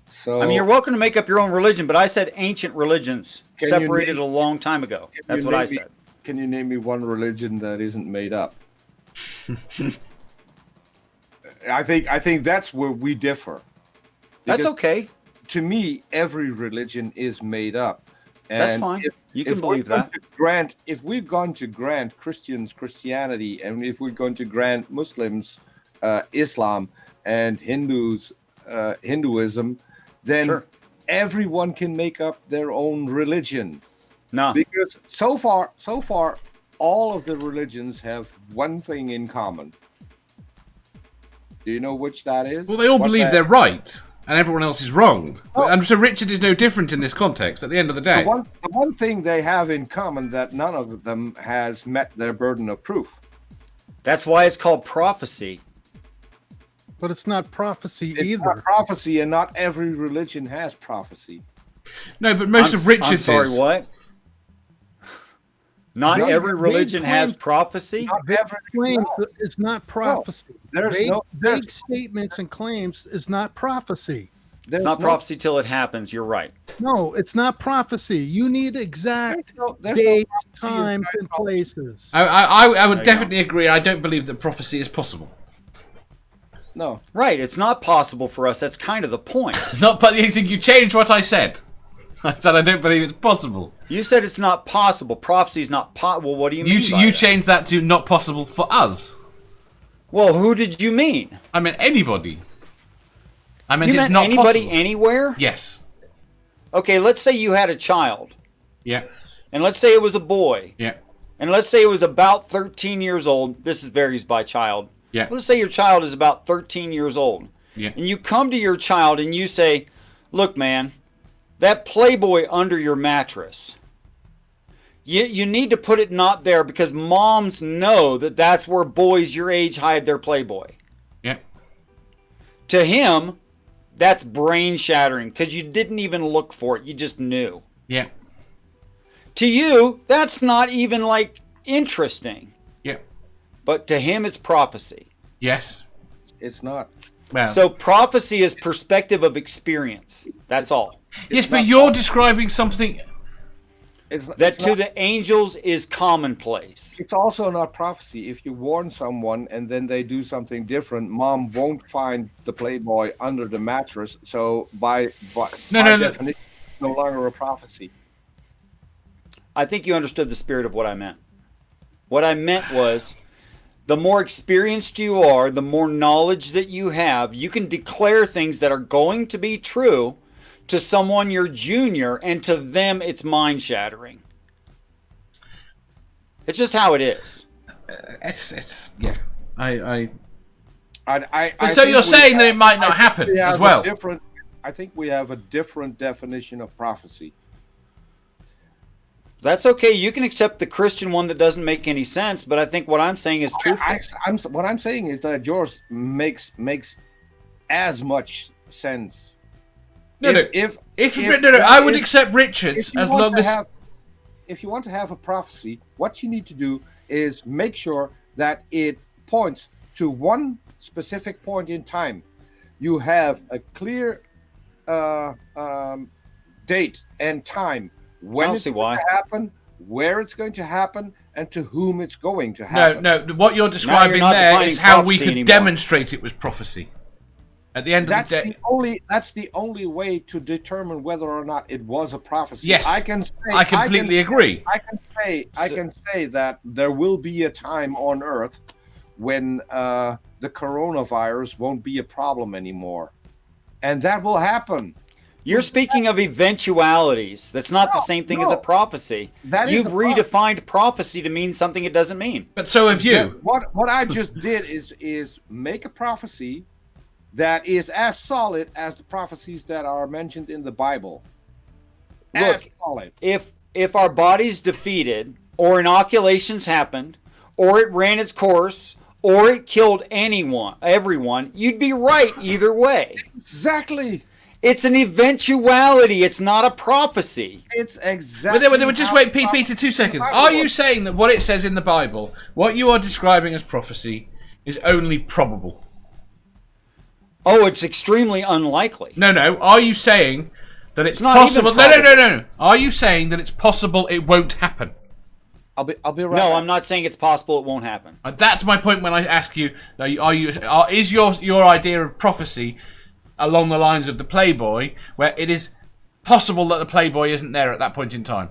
So I mean, you're welcome to make up your own religion, but I said ancient religions Can you separated name- a long time ago. That's what I said. Can you name me one religion that isn't made up? I think that's where we differ. That's Because okay. To me, every religion is made up. That's And fine. You if can believe we're going that. to grant, if we're going to grant Christians Christianity, and if we're going to grant Muslims Islam and Hindus Hinduism, then Sure. everyone can make up their own religion. No. Because so far, all of the religions have one thing in common. Do you know which that is? Well, they all What believe that- they're right, and everyone else is wrong. Oh. And so Richard is no different in this context. At the end of the day, The one thing they have in common that none of them has met their burden of proof. That's why it's called prophecy. But it's not prophecy It's either. not prophecy, and not every religion has prophecy. no, but most of Richard's I'm sorry, is. what? Not No, every they religion has claim- prophecy? Not every Claims is not prophecy. There's Vague, no- there's- vague statements and claims is not prophecy. there's It's not no- prophecy till it happens. You're right. No, it's not prophecy. You need exact there's no dates, prophecy in times, that and prophecy. places. I would There you definitely agree. I don't believe that prophecy is possible. No. Right. It's not possible for us. That's kind of the point. It's not. But you changed what I said. I said I don't believe it's possible. You said it's not possible. Prophecy is not Well, what do you mean by You that? changed that to not possible for us. Well, who did you mean? I meant anybody. I meant You it's meant not anybody possible. anywhere? Yes. Okay, let's say you had a child, Yeah. and let's say it was a boy, Yeah. and let's say it was about 13 years old. This varies by child. Yeah. Let's say your child is about 13 years old. Yeah. And you come to your child and you say, look, man, that Playboy under your mattress, you need to put it not there because moms know that that's where boys your age hide their Playboy. Yeah. To him, that's brain shattering because you didn't even look for it. You just knew. Yeah. To you, that's not even like interesting, Yeah. but to him it's prophecy. Yes. It's not. Well. So prophecy is perspective of experience. That's all. Yes, but you're describing something. That to the angels is commonplace. It's also not prophecy. If you warn someone and then they do something different, mom won't find the Playboy under the mattress. So by definition, it's no longer a prophecy. I think you understood the spirit of what I meant. What I meant was, the more experienced you are, the more knowledge that you have, you can declare things that are going to be true to someone you're junior, and to them it's mind-shattering. It's just how it is. It's yeah. I So you're saying that it might not happen as well. I think we have a different definition of prophecy. That's okay. You can accept the Christian one that doesn't make any sense, but I think what I'm saying is truthful. What I'm saying is that yours makes as much sense. No, I would accept Richard's as long as. If you want to have a prophecy, what you need to do is make sure that it points to one specific point in time. You have a clear date and time when it's going to happen, where it's going to happen, and to whom it's going to happen. No, what you're describing there is how we could demonstrate it was prophecy. At the end of the day, that's the only way to determine whether or not it was a prophecy. Yes, I completely agree. I can say that there will be a time on Earth when the coronavirus won't be a problem anymore, and that will happen. You're speaking of eventualities. That's not the same thing as a prophecy. You've redefined prophecy to mean something it doesn't mean. But so have you. What I just did is make a prophecy that is as solid as the prophecies that are mentioned in the Bible. Look, if our body's defeated, or inoculations happened, or it ran its course, or it killed everyone, you'd be right either way. Exactly. It's an eventuality. It's not a prophecy. It's exactly. But just wait, Peter, 2 seconds. Are you saying that what it says in the Bible, what you are describing as prophecy, is only probable? Oh, it's extremely unlikely. No. Are you saying that it's not possible? Even No. Are you saying that it's possible it won't happen? I'll be right. No, I'm not saying it's possible it won't happen. That's my point when I ask you: is your idea of prophecy along the lines of the Playboy, where it is possible that the Playboy isn't there at that point in time?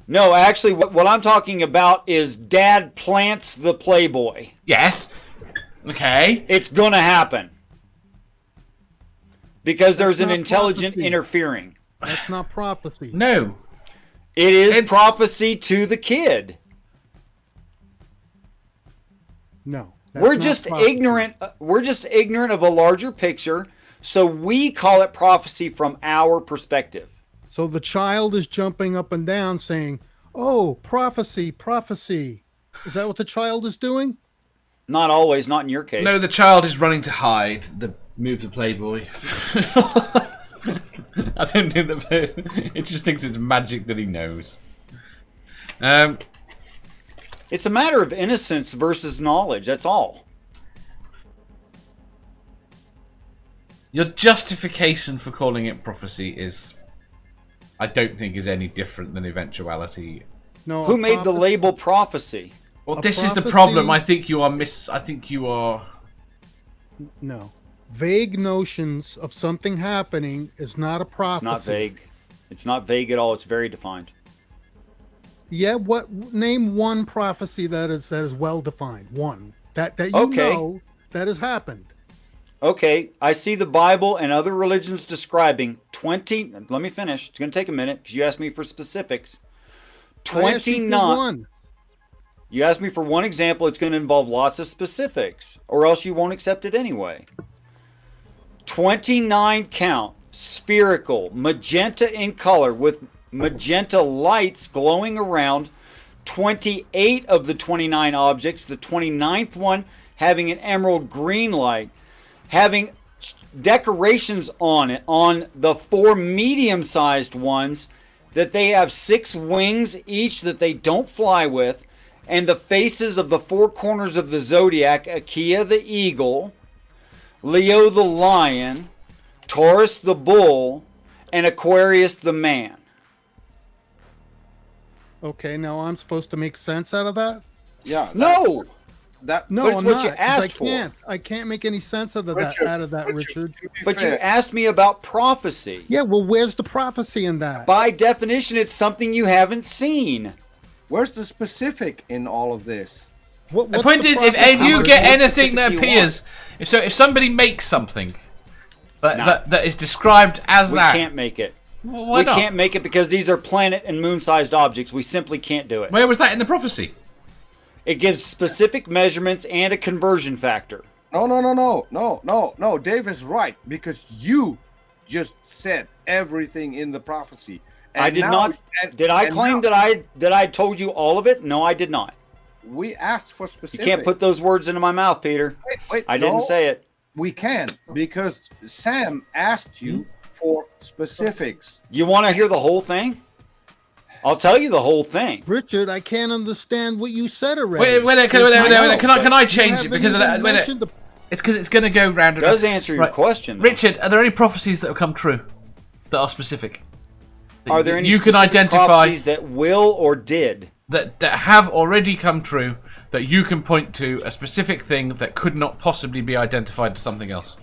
No, actually, what I'm talking about is Dad plants the Playboy. Yes. Okay. It's gonna happen. Because there's an intelligent interfering. That's not prophecy. No. It is prophecy to the kid. No. We're just ignorant. We're just ignorant of a larger picture, so we call it prophecy from our perspective. So the child is jumping up and down saying, "Oh, prophecy, prophecy." Is that what the child is doing? Not always, not in your case. No, the child is running to hide. Move the Playboy. I don't think it just thinks it's magic that he knows. It's a matter of innocence versus knowledge, that's all. Your justification for calling it prophecy I don't think is any different than eventuality. No. Who made the label prophecy? Well, this is the problem. I think you are. No. Vague notions of something happening is not a prophecy. It's not vague. It's not vague at all. It's very defined. Yeah, name one prophecy that is well defined. One that you know that has happened. Okay, I see the Bible and other religions describing 20. Let me finish. It's going to take a minute because you asked me for specifics. 29. You asked me for one example. It's going to involve lots of specifics, or else you won't accept it anyway. 29 count, spherical, magenta in color with magenta lights glowing around. 28 of the 29 objects, the 29th one having an emerald green light, having decorations on it, on the 4 medium-sized ones, that they have 6 wings each that they don't fly with, and the faces of the four corners of the zodiac, Achaia the eagle, Leo the lion, Taurus the bull, and Aquarius the man. Okay, now I'm supposed to make sense out of that? Yeah. No! That No, But it's I'm what not. you 'cause asked I for. can't. I can't make any sense out of that, Richard. to be But you fair, asked me about prophecy. Yeah, well, where's the prophecy in that? By definition, it's something you haven't seen. where's the specific in all of this? What, The what's point is, if prophecy? you much get more anything that specific you appears, if somebody makes something that, No. that is described as We that, can't make it. well, why We not? can't make it because these are planet and moon-sized objects. We simply can't do it. Where was that in the prophecy? It gives specific measurements and a conversion factor. No. Dave is right because you just said everything in the prophecy. I did now- not. Did I claim now that I told you all of it? No, I did not. we asked for You specific? can't put those words into my mouth, Peter. Wait, I didn't no, say it. We can because Sam asked you for specifics. You want to hear the whole thing? I'll tell you the whole thing. Richard, I can't understand what you said already. Can I change it? Because mentioned the it's because it's going to go round It and round. does answer your Right. question. though. Richard, are there any prophecies that have come true that are specific? That Are there any you can specific identify prophecies that will or did? that have already come true that you can point to a specific thing that could not possibly be identified as something else?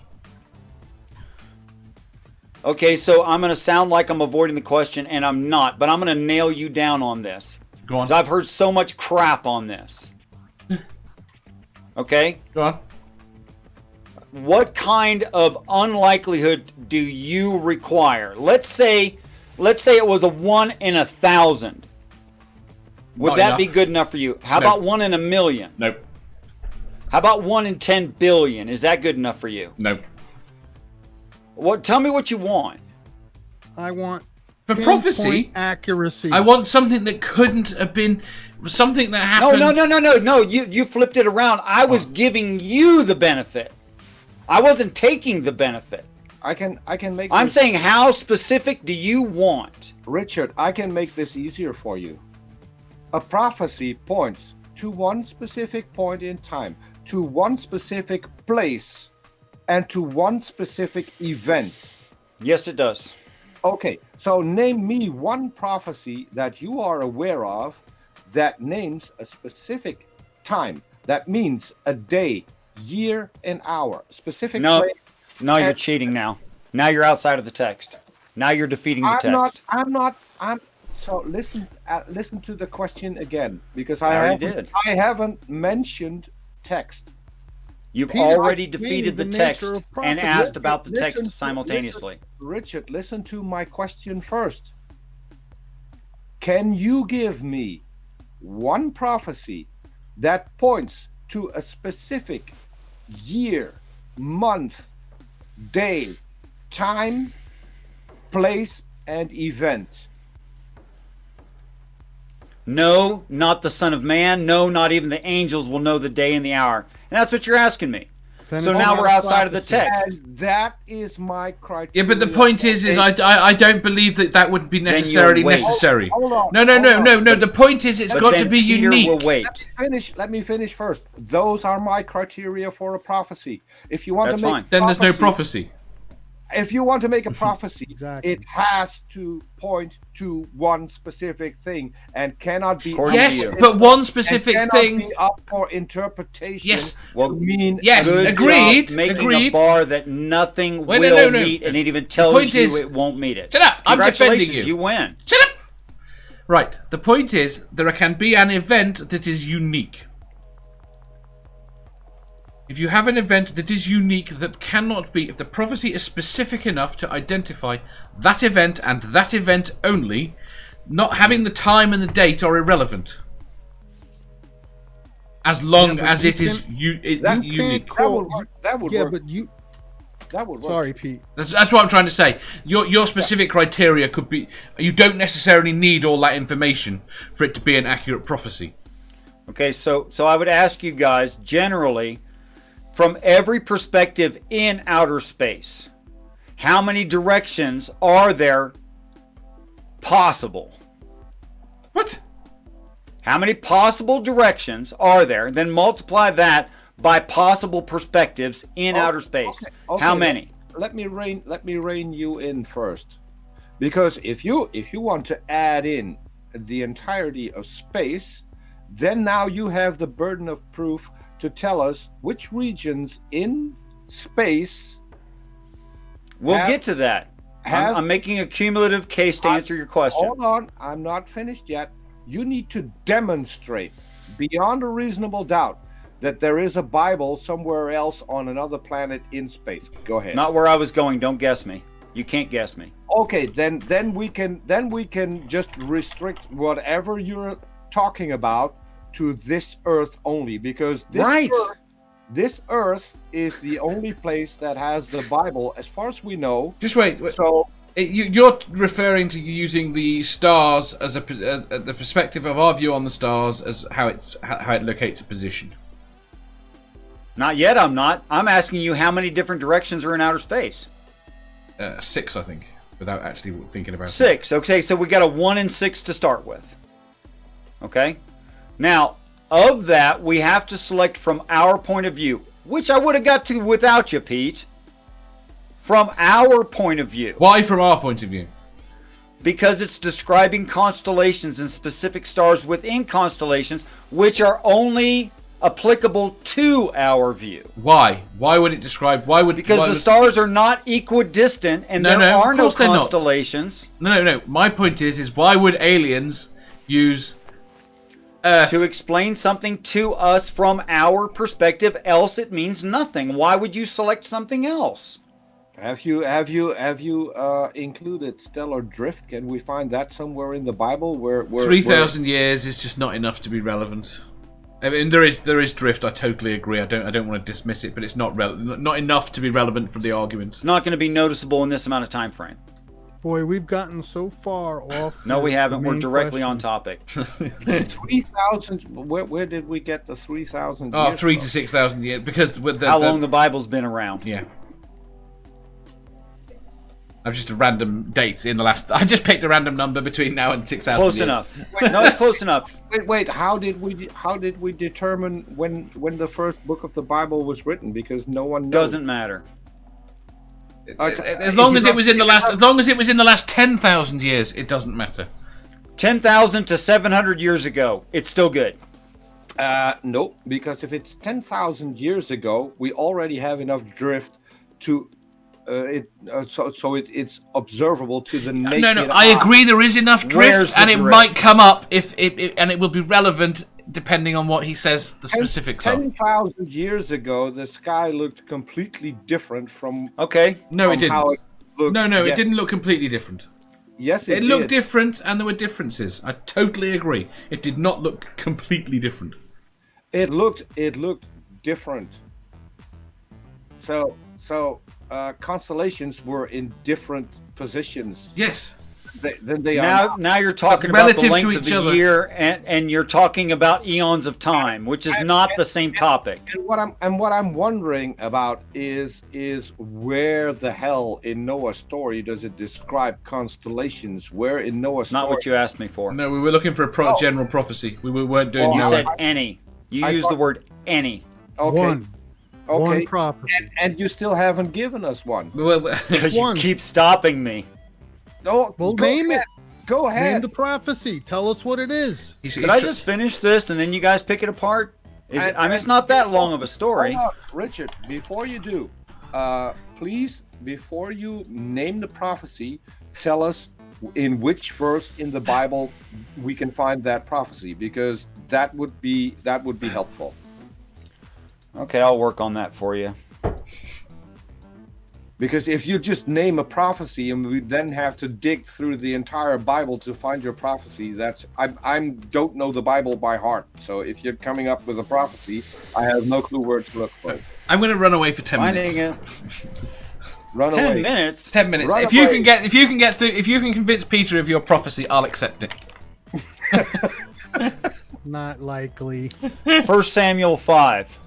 Okay, so I'm going to sound like I'm avoiding the question, and I'm not, but I'm going to nail you down on this. Go on. 'Cause I've heard so much crap on this. Okay? Go on. What kind of unlikelihood do you require? Let's say it was a 1 in 1,000. Would Not that enough. be good enough for you? How No. about 1 in 1,000,000? Nope. How about 1 in 10 billion? Is that good enough for you? Nope. What? Tell me what you want. I want For pinpoint prophecy, accuracy. I want something that couldn't have been something that happened. No. You flipped it around. I was giving you the benefit. I wasn't taking the benefit. I can make. I'm this, saying, how specific do you want? Richard, I can make this easier for you. A prophecy points to one specific point in time, to one specific place, and to one specific event. Yes, it does. Okay, so name me one prophecy that you are aware of that names a specific time. That means a day, year, and hour. Specific No, place. no, you're cheating now. Now you're outside of the text. Now you're defeating the text. So listen to the question again because I already did. I haven't mentioned text. You've Peter, already I defeated the explained the text nature of and prophecy. asked about the text Listen- simultaneously. Richard, listen to my question first. Can you give me one prophecy that points to a specific year, month, day, time, place, and event? No, not the Son of Man. No, not even the angels will know the day and the hour. And that's what you're asking me. Then So it's now not we're a outside of the prophecy. text. And that is my criteria. Yeah, but the point is I don't believe that would be you'll necessarily wait. necessary. Hold on, No. hold on. The point is it's But got then to be Peter unique. will wait. Let me finish first. Those are my criteria for a prophecy. If you want That's to make fine. Then there's no prophecy. If you want to make a prophecy, Exactly. it has to point to one specific thing and cannot be According Yes, to you. but one and specific cannot thing. be up for interpretation. Yes. Well, to mean Yes, Good agreed, job making agreed. a bar that nothing Wait, will no. meet, and it even tells point you is- it won't meet it. Shut up, I'm defending Congratulations, you. you win. Shut up! Right, the point is there can be an event that is unique. If you have an event that is unique that cannot be, if the prophecy is specific enough to identify that event and that event only, not having the time and the date are irrelevant. As long but as you it is can- unique. that would work. That would Yeah, work. but you. That would work. Sorry, Pete. That's what I'm trying to say. Your specific criteria could be, you don't necessarily need all that information for it to be an accurate prophecy. Okay, so I would ask you guys generally, from every perspective in outer space, how many directions are there possible? What? How many possible directions are there? Then multiply that by possible perspectives in outer space. Okay. How many? Let me rein you in first, because if you want to add in the entirety of space, then now you have the burden of proof to tell us which regions in space. We'll get to that. I'm making a cumulative case to answer your question. Hold on, I'm not finished yet. You need to demonstrate beyond a reasonable doubt that there is a Bible somewhere else on another planet in space. Go ahead. Not where I was going. Don't guess me. You can't guess me. Okay, then we can just restrict whatever you're talking about to this Earth only, because this Earth is the only place that has the Bible, as far as we know. Just wait. So you're referring to using the stars as the perspective of our view on the stars as how it locates a position. Not yet. I'm not. I'm asking you how many different directions are in outer space. 6, I think, without actually thinking about it. 6. Okay, so we got a 1 and 6 to start with. Okay. Now, of that, we have to select from our point of view, which I would have got to without you, Pete. From our point of view. Why from our point of view? Because it's describing constellations and specific stars within constellations, which are only applicable to our view. Why? Why would it describe? Because the stars are not equidistant, and there are no constellations. No. My point is why would aliens use Earth to explain something to us from our perspective? Else, it means nothing. Why would you select something else? Have you included stellar drift? Can we find that somewhere in the Bible? Where 3,000 years is just not enough to be relevant. I mean, there is drift. I totally agree. I don't want to dismiss it, but it's not enough to be relevant for the argument. It's not going to be noticeable in this amount of time frame. Boy, we've gotten so far off. No, we haven't. We're directly on topic. 3,000. Where did we get the 3,000? Oh, 3,000 to 6,000 years, because how long the Bible's been around? Yeah. I've just a random date in the last. I just picked a random number between now and 6,000 years. Close enough. No, it's close enough. Wait. How did we determine when the first book of the Bible was written? Because no one knows. Doesn't matter. As long as it was in the last 10,000 years, it doesn't matter. 10,000 to 700 years ago, it's still good. No, because if it's 10,000 years ago, we already have enough drift to. It's observable to the naked No, eye. I agree. There is enough drift, and it might come up and it will be relevant depending on what he says. The specifics are. 10,000 years ago, the sky looked completely different from. Okay. No, it didn't. How it looked. No, it didn't look completely different. Yes, it looked different, and there were differences. I totally agree. It did not look completely different. It looked different. So. Constellations were in different positions. Yes. Than they are now you're talking about the length of the year, and you're talking about eons of time, which is not the same topic. And what I'm wondering about is where the hell in Noah's story does it describe constellations? Where in Noah's story? Not what you asked me for. No, we were looking for a general prophecy. We weren't doing. You said any. You used the word any. Okay. One prophecy. And you still haven't given us one. Because you keep stopping me. No, well, name it. Go ahead. Name the prophecy. Tell us what it is. Could I just finish this and then you guys pick it apart? It's not that long of a story. Richard, before you do, please, before you name the prophecy, tell us in which verse in the Bible we can find that prophecy, because that would be helpful. Okay, I'll work on that for you. Because if you just name a prophecy and we then have to dig through the entire Bible to find your prophecy, I don't know the Bible by heart. So if you're coming up with a prophecy, I have no clue where to look for it. I'm going to run away for 10 minutes. Run 10 away. minutes. 10 minutes. Run If away. you can convince Peter of your prophecy, I'll accept it. Not likely. 1 Samuel 5.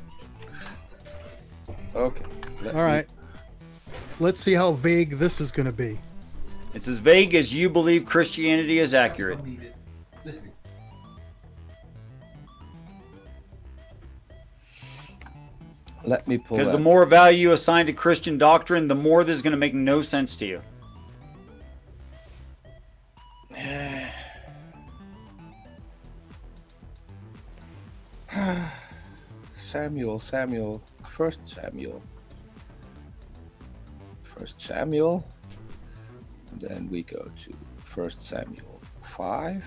Okay. All right. Let's see how vague this is going to be. It's as vague as you believe Christianity is accurate. Let me pull Because that. the more value you assign to Christian doctrine, the more this is going to make no sense to you. Samuel, First Samuel. And then we go to First Samuel 5.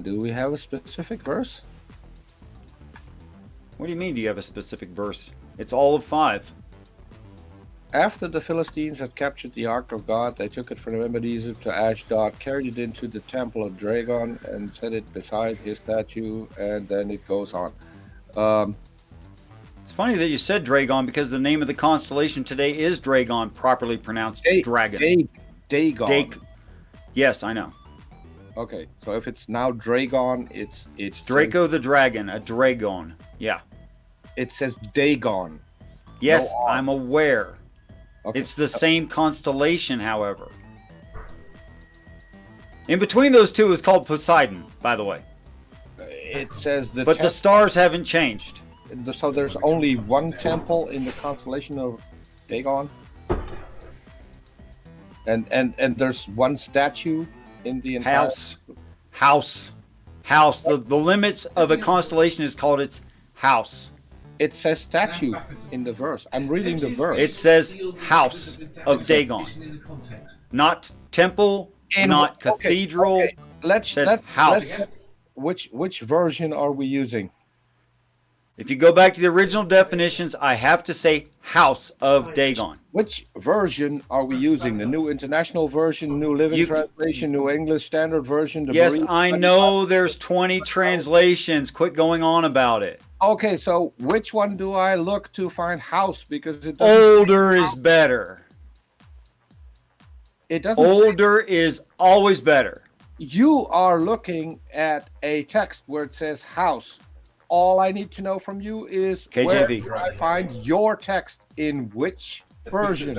Do we have a specific verse? What do you mean, do you have a specific verse? It's all of 5. After the Philistines had captured the Ark of God, they took it from Ebenezer to Ashdod, carried it into the temple of Dagon, and set it beside his statue, and then it goes on. It's funny that you said Dragon, because the name of the constellation today is Dragon, properly pronounced dragon. Dagon. Yes, I know. Okay, so if it's now Dragon, it's Draco the dragon, a dragon. Yeah. It says Dagon. Yes, No R. I'm aware. Okay. It's the same constellation, however. In between those two is called Poseidon, by the way. It says But the stars haven't changed. So there's only one temple in the constellation of Dagon, and there's one statue in the entire House. The limits of a constellation is called its house. It says statue in the verse. I'm reading the verse. It says house of Dagon, not temple, not cathedral. Okay. Let's house. Which version are we using? If you go back to the original definitions, I have to say house of Dagon. Which version are we using? The New International Version, New Living Translation, New English Standard Version? The Yes, Berean I know there's 20 translations. Quit going on about it. Okay, so which one do I look to find house? Because it doesn't Older is better. It doesn't. Older is always better. You are looking at a text where it says house. All I need to know from you is KJV. where do I find your text in which version?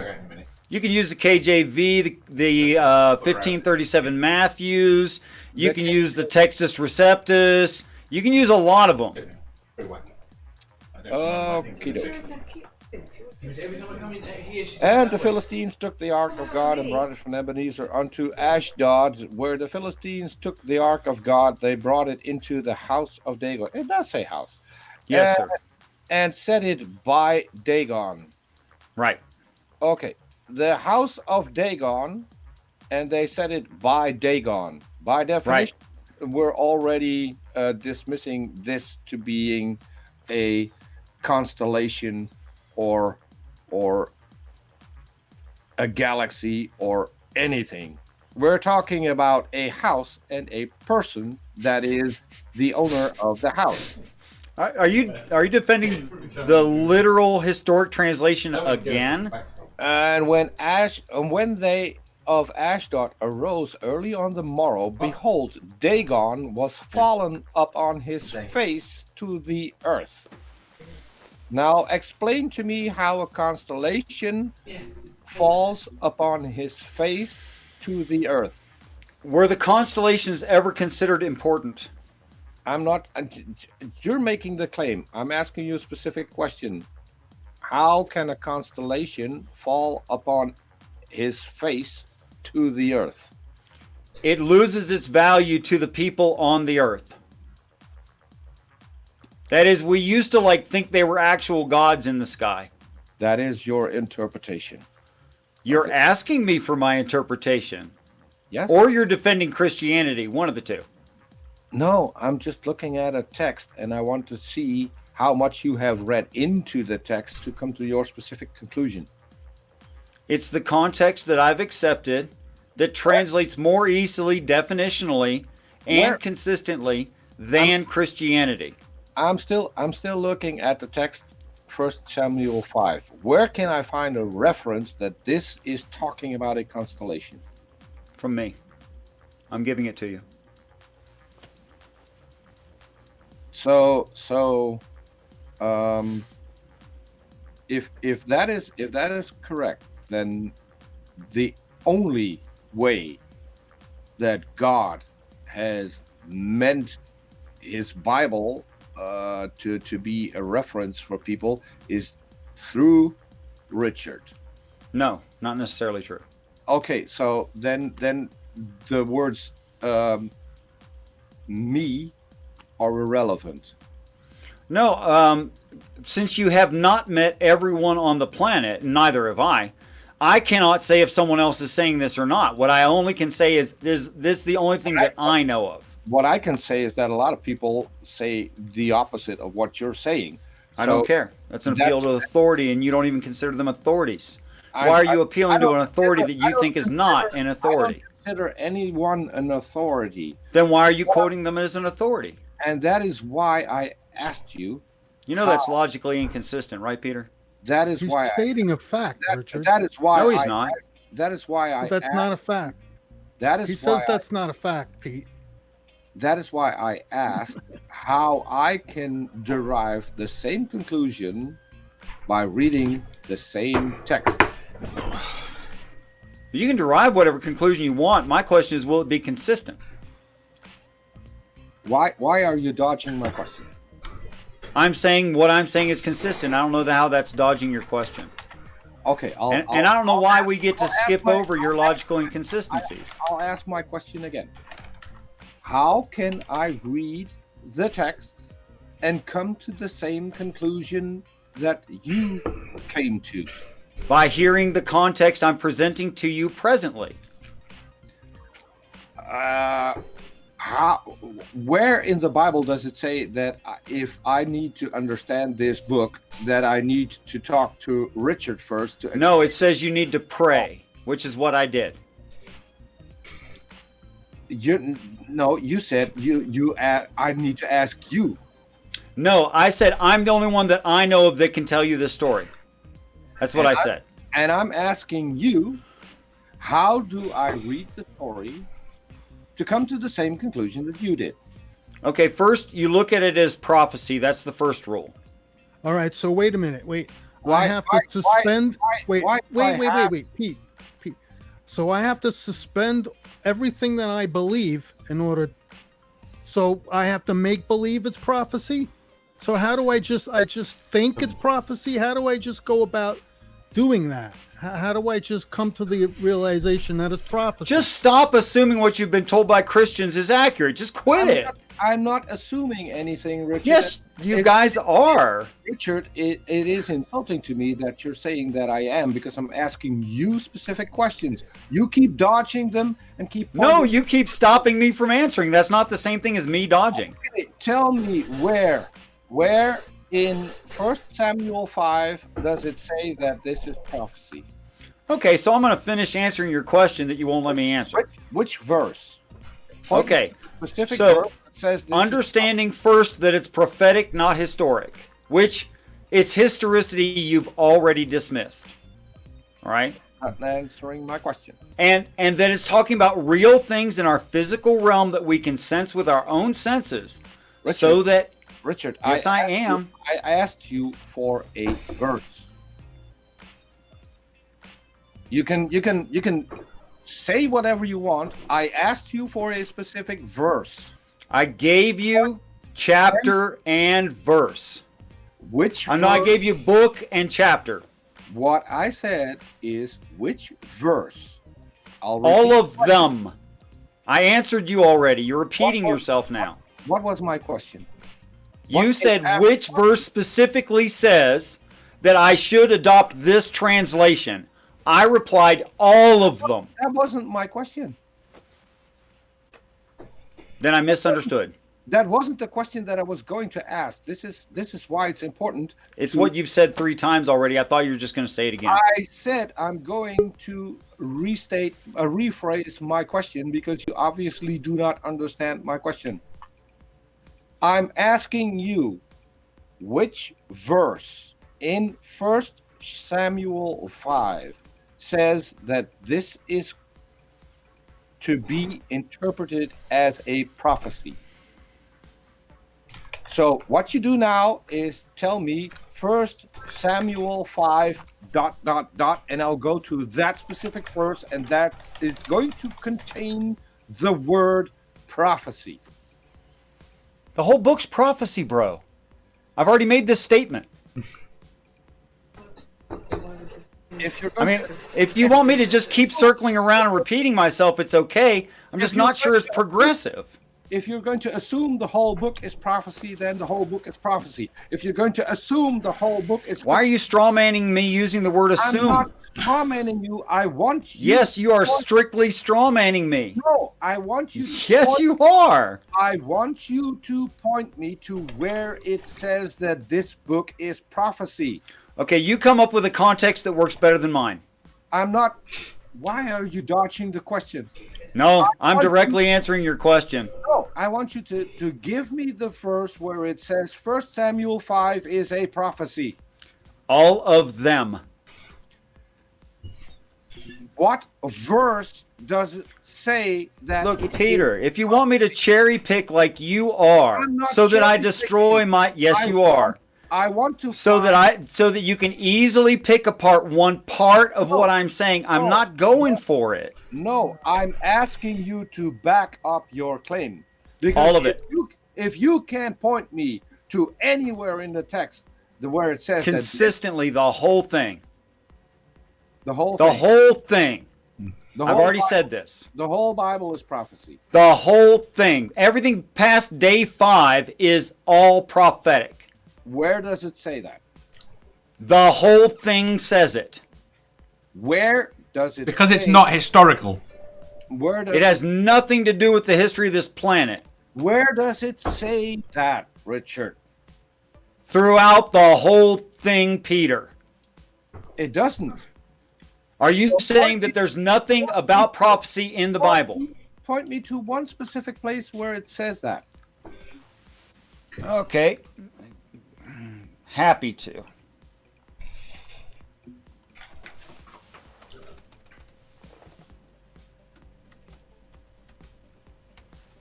You can use the KJV, the 1537 Matthews. You can use the Textus Receptus. You can use a lot of them. And the Philistines took the ark of God and brought it from Ebenezer unto Ashdod. Where the Philistines took the ark of God, they brought it into the house of Dagon. It does say house. Yes, sir. And set it by Dagon. Right. Okay. The house of Dagon, and they set it by Dagon. By definition, we're already dismissing this to being a constellation or a galaxy or anything. We're talking about a house and a person that is the owner of the house. Are you defending the literal historic translation again? And when they of Ashdod arose early on the morrow, behold, Dagon was fallen up on his face to the earth. Now explain to me how a constellation falls upon his face to the earth. Were the constellations ever considered important? I'm not. You're making the claim. I'm asking you a specific question. How can a constellation fall upon his face to the earth? It loses its value to the people on the earth. That is, we used to think they were actual gods in the sky. That is your interpretation. You're asking me for my interpretation. Yes. Or you're defending Christianity, one of the two. No, I'm just looking at a text and I want to see how much you have read into the text to come to your specific conclusion. It's the context that I've accepted that translates more easily, definitionally, and consistently than Christianity. I'm still looking at the text, 1 Samuel 5. Where can I find a reference that this is talking about a constellation? From me. I'm giving it to you. So if that is correct, then the only way that God has meant his Bible to be a reference for people is through Richard. No, not necessarily true. Okay, so then the words me are irrelevant. No, since you have not met everyone on the planet, neither have I cannot say if someone else is saying this or not. What I only can say is this the only thing that I know of. What I can say is that a lot of people say the opposite of what you're saying. I don't care. That's an appeal to authority, and you don't even consider them authorities. Why are you appealing to an authority that you think is not an authority? I don't consider anyone an authority. Then why are you quoting them as an authority? And that is why I asked you. You know that's logically inconsistent, right, Peter? That is He's why stating a fact, Richard. That is why. No, he's not. That is why I. That's not a fact. That is. He says that's not a fact, Pete. That is why I asked how I can derive the same conclusion by reading the same text. You can derive whatever conclusion you want. My question is, will it be consistent? Why are you dodging my question? I'm saying what I'm saying is consistent. I don't know how that's dodging your question. Okay, and I don't know why we get to skip over your logical inconsistencies. I'll ask my question again. How can I read the text and come to the same conclusion that you came to? By hearing the context I'm presenting to you presently. Where in the Bible does it say that if I need to understand this book, that I need to talk to Richard first? No, it says you need to pray, which is what I did. You said I need to ask you. No, I said I'm the only one that I know of that can tell you this story. That's what I said. And I'm asking you, how do I read the story to come to the same conclusion that you did? Okay, first you look at it as prophecy. That's the first rule. All right, so wait a minute. I have to suspend. Wait, Pete. So I have to suspend everything that I believe in order. So I have to make believe it's prophecy. So how do I just think it's prophecy? How do I just go about doing that? How do I just come to the realization that it's prophecy? Just stop assuming what you've been told by Christians is accurate. Just quit it. I'm not assuming anything, Richard. Yes, you guys are. Richard, it is insulting to me that you're saying that I am, because I'm asking you specific questions. You keep dodging them and keep... No, you keep stopping me from answering. That's not the same thing as me dodging. Okay, tell me where in 1 Samuel 5 does it say that this is prophecy? Okay, so I'm going to finish answering your question that you won't let me answer. Which verse? Okay, Specific so verse that says this understanding first that it's prophetic, not historic, which its historicity you've already dismissed. All right? Not answering my question. And then it's talking about real things in our physical realm that we can sense with our own senses. Richard, yes, I am. I asked you for a verse. You can say whatever you want. I asked you for a specific verse. I gave you chapter and verse. I gave you book and chapter. What I said is which verse? All of them. I answered you already. You're repeating yourself now. What was my question? You said which verse specifically says that I should adopt this translation. I replied all of them. That wasn't my question. Then I misunderstood. That wasn't the question that I was going to ask. This is why it's important. It's what you've said 3 times already. I thought you were just going to say it again. I said I'm going to rephrase my question because you obviously do not understand my question. I'm asking you which verse in 1 Samuel 5 says that this is to be interpreted as a prophecy. So what you do now is tell me 1 Samuel 5 ... and I'll go to that specific verse, and that is going to contain the word prophecy. The whole book's prophecy, bro. I've already made this statement. If you're I going mean, if you want me to just keep circling around and repeating myself, it's okay. I'm just not sure it's progressive. if you're going to assume the whole book is prophecy, then the whole book is prophecy. If you're going to assume the whole book is Why are you strawmanning me using the word I'm assume? not strawmanning you. I want you. Yes, you are strictly strawmanning me. No, I want you. Yes, you are. I want you to point me to where it says that this book is prophecy. Okay, you come up with a context that works better than mine. I'm not. Why are you dodging the question? No, I'm directly answering your question. No, I want you to give me the verse where it says 1 Samuel 5 is a prophecy. All of them. What verse does it say that? Look, Peter, if you want me to cherry pick like you are, I'm not so that I cherry-picking. destroy my... Yes, you are. I want to So that you can easily pick apart one part of what I'm saying. I'm not going for it. No, I'm asking you to back up your claim. Because All of it. If you can't point me to anywhere in the text where it says Consistently, the whole thing. the whole The thing, whole thing. the I've whole already Bible- said this. the whole Bible is prophecy. The whole thing. Everything past day 5 is all prophetic. Where does it say that? The whole thing says it. Where does it? Because it's say- not historical. Where does It has nothing to do with the history of this planet. Where does it say that, Richard? Throughout the whole thing, Peter. It doesn't. Are you saying that there's nothing about prophecy in the Bible? Point me to one specific place where it says that. Okay. Happy to.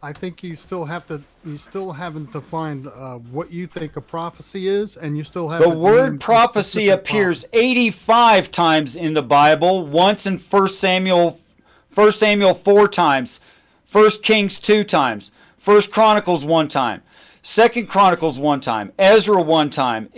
I think you still haven't defined what you think a prophecy is, and you still have The word prophecy appears 85 times in the Bible, once in 1 Samuel 4 times, 1 Kings 2 times, 1 Chronicles 1 time, 2 Chronicles 1 time, Ezra 1 time,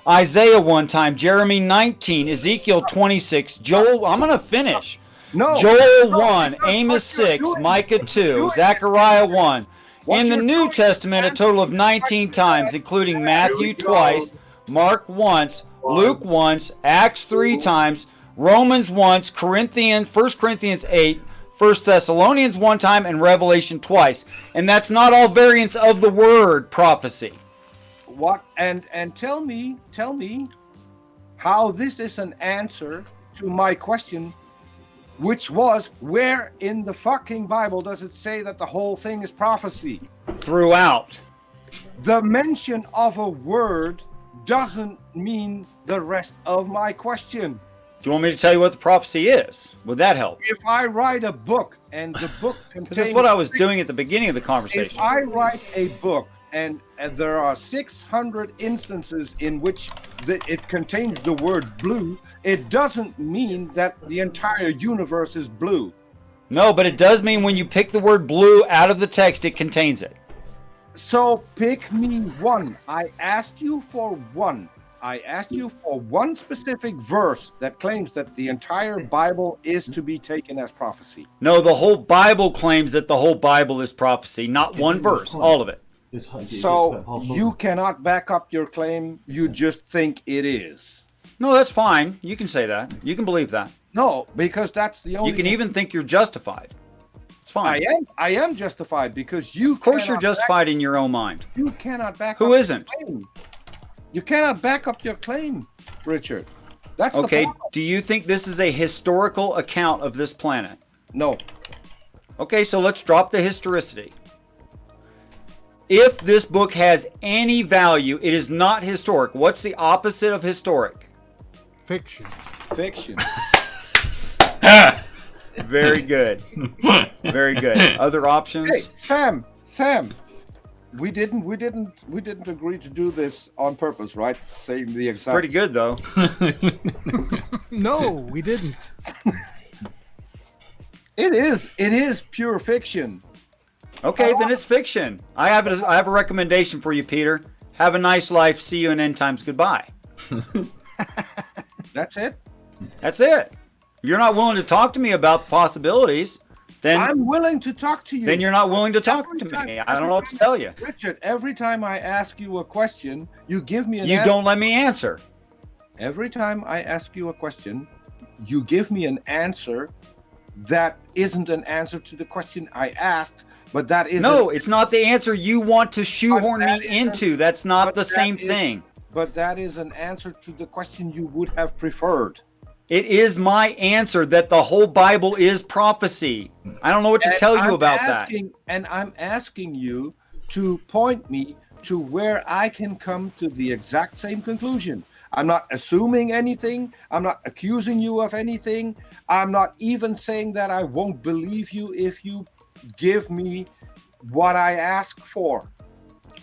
Isaiah 1 time, Jeremy 19, Ezekiel 26, Joel, I'm going to finish. No. Joel 1, Amos 6, Micah 2, Zechariah 1. In the New Testament, a total of 19 times, including Matthew twice, Mark once, Luke once, Acts 3 times, Romans once, 1 Corinthians 8, 1 Thessalonians 1 time, and Revelation twice. And that's not all variants of the word prophecy. What? And tell me how this is an answer to my question, which was, where in the fucking Bible does it say that the whole thing is prophecy? Throughout. The mention of a word doesn't mean the rest of my question. Do you want me to tell you what the prophecy is? Would that help? If I write a book and the book contains... This is what I was doing at the beginning of the If conversation. I write a book and there are 600 instances in which it contains the word blue, it doesn't mean that the entire universe is blue. No, but it does mean when you pick the word blue out of the text, it contains it. So pick me one. I asked you for one. I asked you for one specific verse that claims that the entire Bible is to be taken as prophecy. No, the whole Bible claims that the whole Bible is prophecy, not one verse, all of it. So you cannot back up your claim. You just think it is. No, that's fine. You can say that. You can believe that. No, because that's the only... You can even think you're justified. It's fine. I am justified because you... Of course you're justified in your own mind. You cannot back up Who isn't? your claim. You cannot back up your claim, Richard. That's Okay, the problem. do you think this is a historical account of this planet? No. Okay, so let's drop the historicity. If this book has any value, it is not historic. What's the opposite of historic? fiction. Fiction. Very good. Very good. Other options? Hey, Sam. We didn't agree to do this on purpose, right? Saying the exact... Pretty good, though. No, we didn't. It is pure fiction. Okay, then it's fiction. I have a recommendation for you, Peter. Have a nice life. See you in end times. Goodbye. That's it. That's it. If you're not willing to talk to me about the possibilities, then I'm willing to talk to you. Then you're not willing to talk to me. I don't know what to tell you. Richard, every time I ask you a question, you give me an You answer. don't let me answer. Every time I ask you a question, you give me an answer that isn't an answer to the question I asked, but that is No, it's not the answer you want to shoehorn But that me isn't- into. That's not but the that same is- thing. But that is an answer to the question you would have preferred. It is my answer that the whole Bible is prophecy. I don't know what to And tell you I'm about asking, that. And I'm asking you to point me to where I can come to the exact same conclusion. I'm not assuming anything. I'm not accusing you of anything. I'm not even saying that I won't believe you if you give me what I ask for.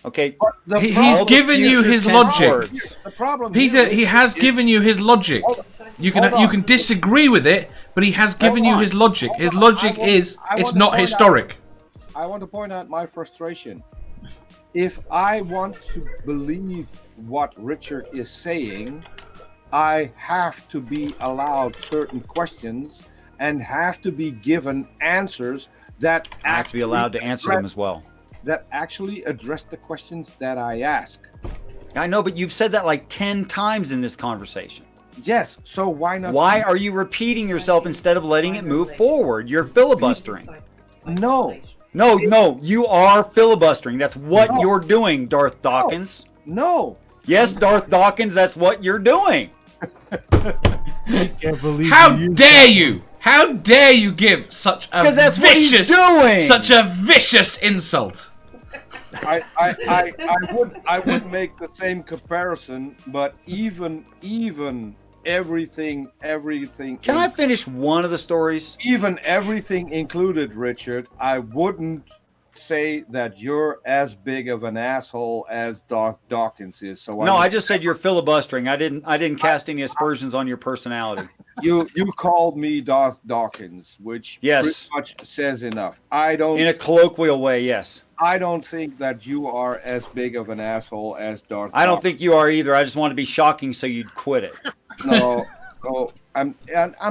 Okay. He's given you his logic. The problem, Peter, he has given you his logic. You can disagree with it, but he has given you his logic. His logic is it's not historic. I want to point out my frustration. If I want to believe what Richard is saying, I have to be allowed certain questions and have to be given answers that I have to be allowed to answer them as well. That actually address the questions that I ask. I know, but you've said that like 10 times in this conversation. Yes, so why not? Why are you repeating yourself instead of letting it move forward? You're filibustering. No. No, you are filibustering. That's what you're doing, Darth Dawkins. No. Yes, Darth Dawkins, that's what you're doing. Can't believe How dare you? How dare you give such a that's vicious, what he's doing. such a vicious insult? I would make the same comparison, but even everything. Can I finish one of the stories? Even everything included, Richard, I wouldn't say that you're as big of an asshole as Darth Dawkins is. So I just said you're filibustering. I didn't cast any aspersions on your personality. You called me Darth Dawkins, which pretty much says enough. In a colloquial way, yes. I don't think that you are as big of an asshole as Darth. I don't think you are either. I just want to be shocking so you'd quit it. No, I'm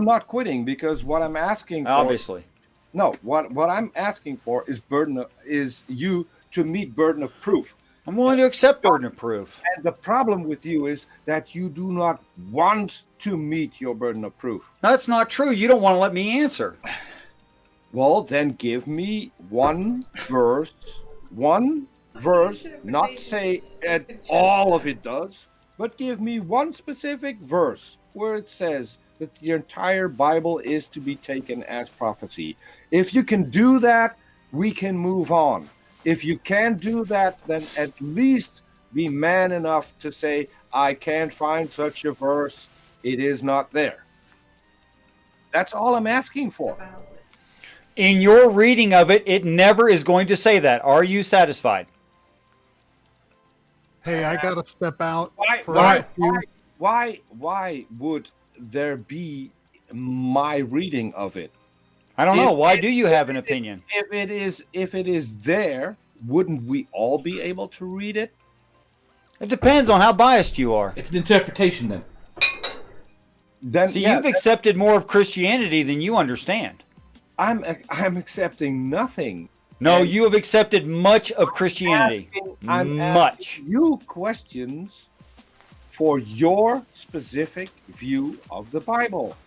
not quitting because what I'm asking for, obviously. No, what I'm asking for is you to meet burden of proof. I'm willing to accept burden of proof. And the problem with you is that you do not want to meet your burden of proof. That's not true. You don't want to let me answer. Well, then give me one verse, not say all of it does, but give me one specific verse where it says that the entire Bible is to be taken as prophecy. If you can do that, we can move on. If you can't do that, then at least be man enough to say, I can't find such a verse. It is not there. That's all I'm asking for. In your reading of it, it never is going to say that. Are you satisfied? Hey, I got to step out. Why would there be my reading of it? I don't know. Why do you have an opinion? If it is there, wouldn't we all be able to read it? It depends on how biased you are. It's an interpretation then. You've accepted more of Christianity than you understand. I'm accepting nothing. No, you have accepted much of Christianity. I'm much. asking you questions for your specific view of the Bible.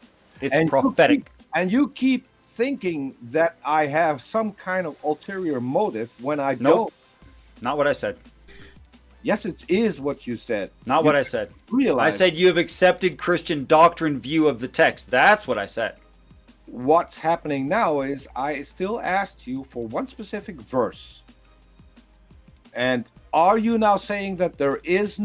It's prophetic. You keep thinking that I have some kind of ulterior motive when I don't. Nope. Not what I said. Yes, it is what you said. Not what I said. I said you have accepted Christian doctrine view of the text. That's what I said. What's happening now is I still asked you for one specific verse. And are you now saying that there is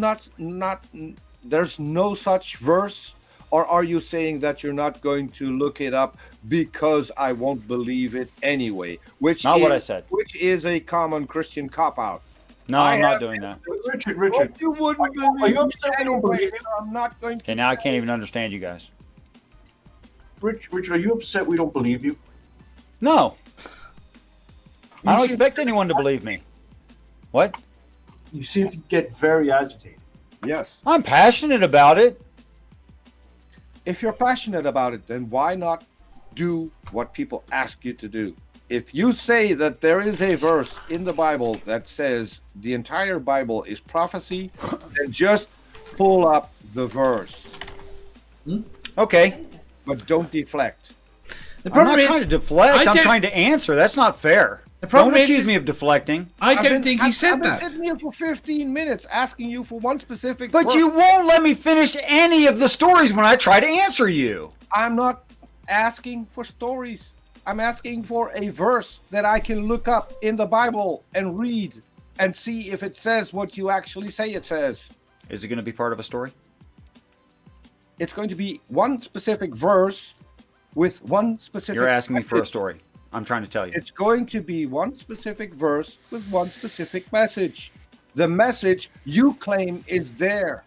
there's no such verse? Or are you saying that you're not going to look it up because I won't believe it anyway? What I said. Which is a common Christian cop-out. No, I'm not doing that. Richard. You wouldn't believe are you upset we don't believe you? I'm not going to. Okay, now I can't even understand you guys. Richard, are you upset we don't believe you? No. I don't expect anyone to believe me. What? You seem to get very agitated. Yes. I'm passionate about it. If you're passionate about it, then why not do what people ask you to do? If you say that there is a verse in the Bible that says the entire Bible is prophecy, then just pull up the verse. Okay. But don't deflect. The I'm problem not is, trying to deflect. I'm don't- trying to answer. That's not fair. The problem Don't is- accuse me of deflecting. I don't think he said I've been that. sitting here for 15 minutes asking you for one specific But verse. you won't let me finish any of the stories when I try to answer you. I'm not asking for stories. I'm asking for a verse that I can look up in the Bible and read and see if it says what you actually say it says. Is it going to be part of a story? It's going to be one specific verse with one specific... You're asking me for a story. I'm trying to tell you. It's going to be one specific verse with one specific message. The message you claim is there.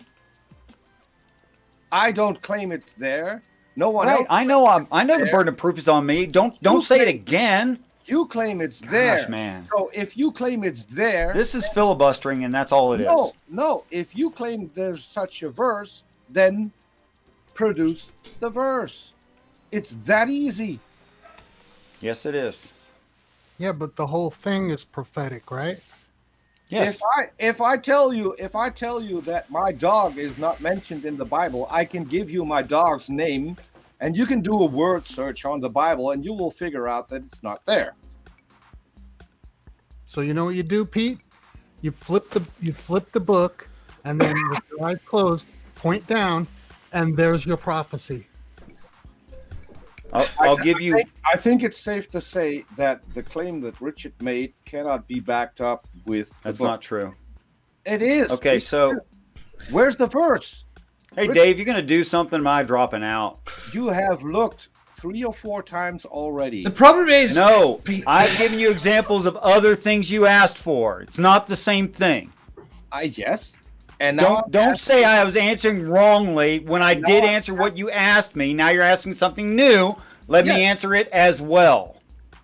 I don't claim it's there. No one Right. else. I know. I know the burden of proof is on me. Don't say it again. You claim it's there. Man. So if you claim it's there... This is filibustering, and that's all it is. No. If you claim there's such a verse, then produce the verse. It's that easy. Yes, it is. Yeah, but the whole thing is prophetic, right? Yes. If I tell you that my dog is not mentioned in the Bible, I can give you my dog's name, and you can do a word search on the Bible, and you will figure out that it's not there. So you know what you do, Pete? You flip the book, and then with your eyes closed, point down, and there's your prophecy. I'll give you. I think it's safe to say that the claim that Richard made cannot be backed up with. That's not true. It is. Okay, It's so true. Where's the verse? hey, Dave, you're gonna do something? Am I dropping out? You have looked 3 or 4 times already. The problem is, No, I've given you examples of other things you asked for. It's not the same thing. Yes. And now Don't say I was answering wrongly when I did answer what you asked me. Now you're asking something new. Let me answer it as well.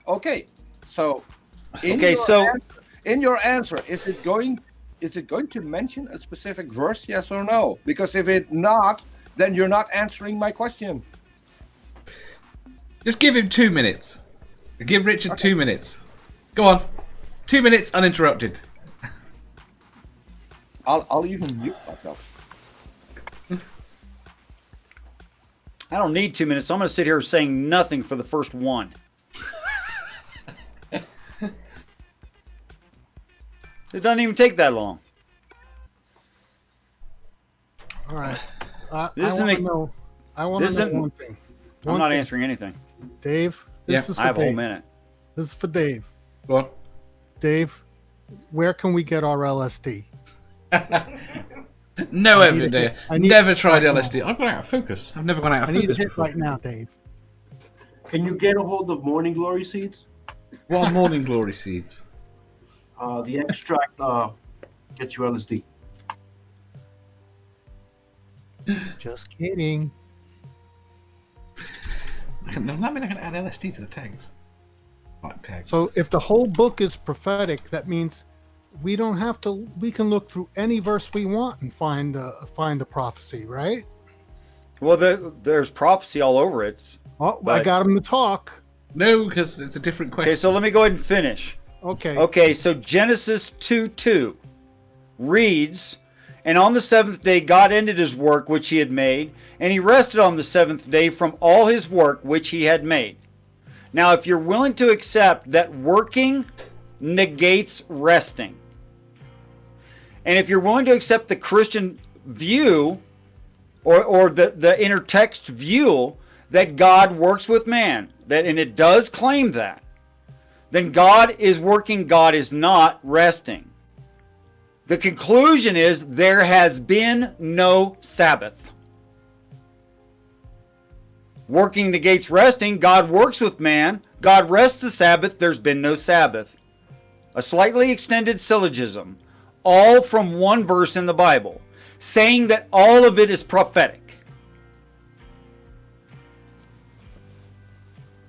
Okay. So in your answer, is it going to mention a specific verse, yes or no? Because if it not, then you're not answering my question. just give him 2 minutes. Give Richard 2 minutes. Go on. 2 minutes uninterrupted. I'll even mute myself. I don't need 2 minutes, so I'm going to sit here saying nothing for the first one. It doesn't even take that long. All right. This I want isn't to know. I want this to know isn't- one thing. I'm One not thing. answering anything. Dave, this is for I have a whole Dave. minute. This is for Dave. Go on. Dave, where can we get our LSD? No I need evidence. a hit. I need Never a hit tried right LSD. I've gone out of focus. I've never gone out of I need a focus hit before. right now, Dave. Can you get a hold of morning glory seeds? What are morning glory seeds? The extract gets you LSD. Just kidding. I mean, I can add LSD to the tags. Like tags. So if the whole book is prophetic, that means we don't have to. We can look through any verse we want and find the prophecy, right? Well, there's prophecy all over it. Oh, I But- got him to talk. No, because it's a different question. Okay, so let me go ahead and finish. Okay. Okay, so Genesis 2:2 reads, "And on the seventh day God ended his work which he had made, and he rested on the seventh day from all his work which he had made." Now, if you're willing to accept that working negates resting, and if you're willing to accept the Christian view or the intertext view that God works with man, and it does claim that, then God is working, God is not resting. The conclusion is there has been no Sabbath. Working negates resting. God works with man. God rests the Sabbath. There's been no Sabbath. A slightly extended syllogism, all from one verse in the Bible, saying that all of it is prophetic.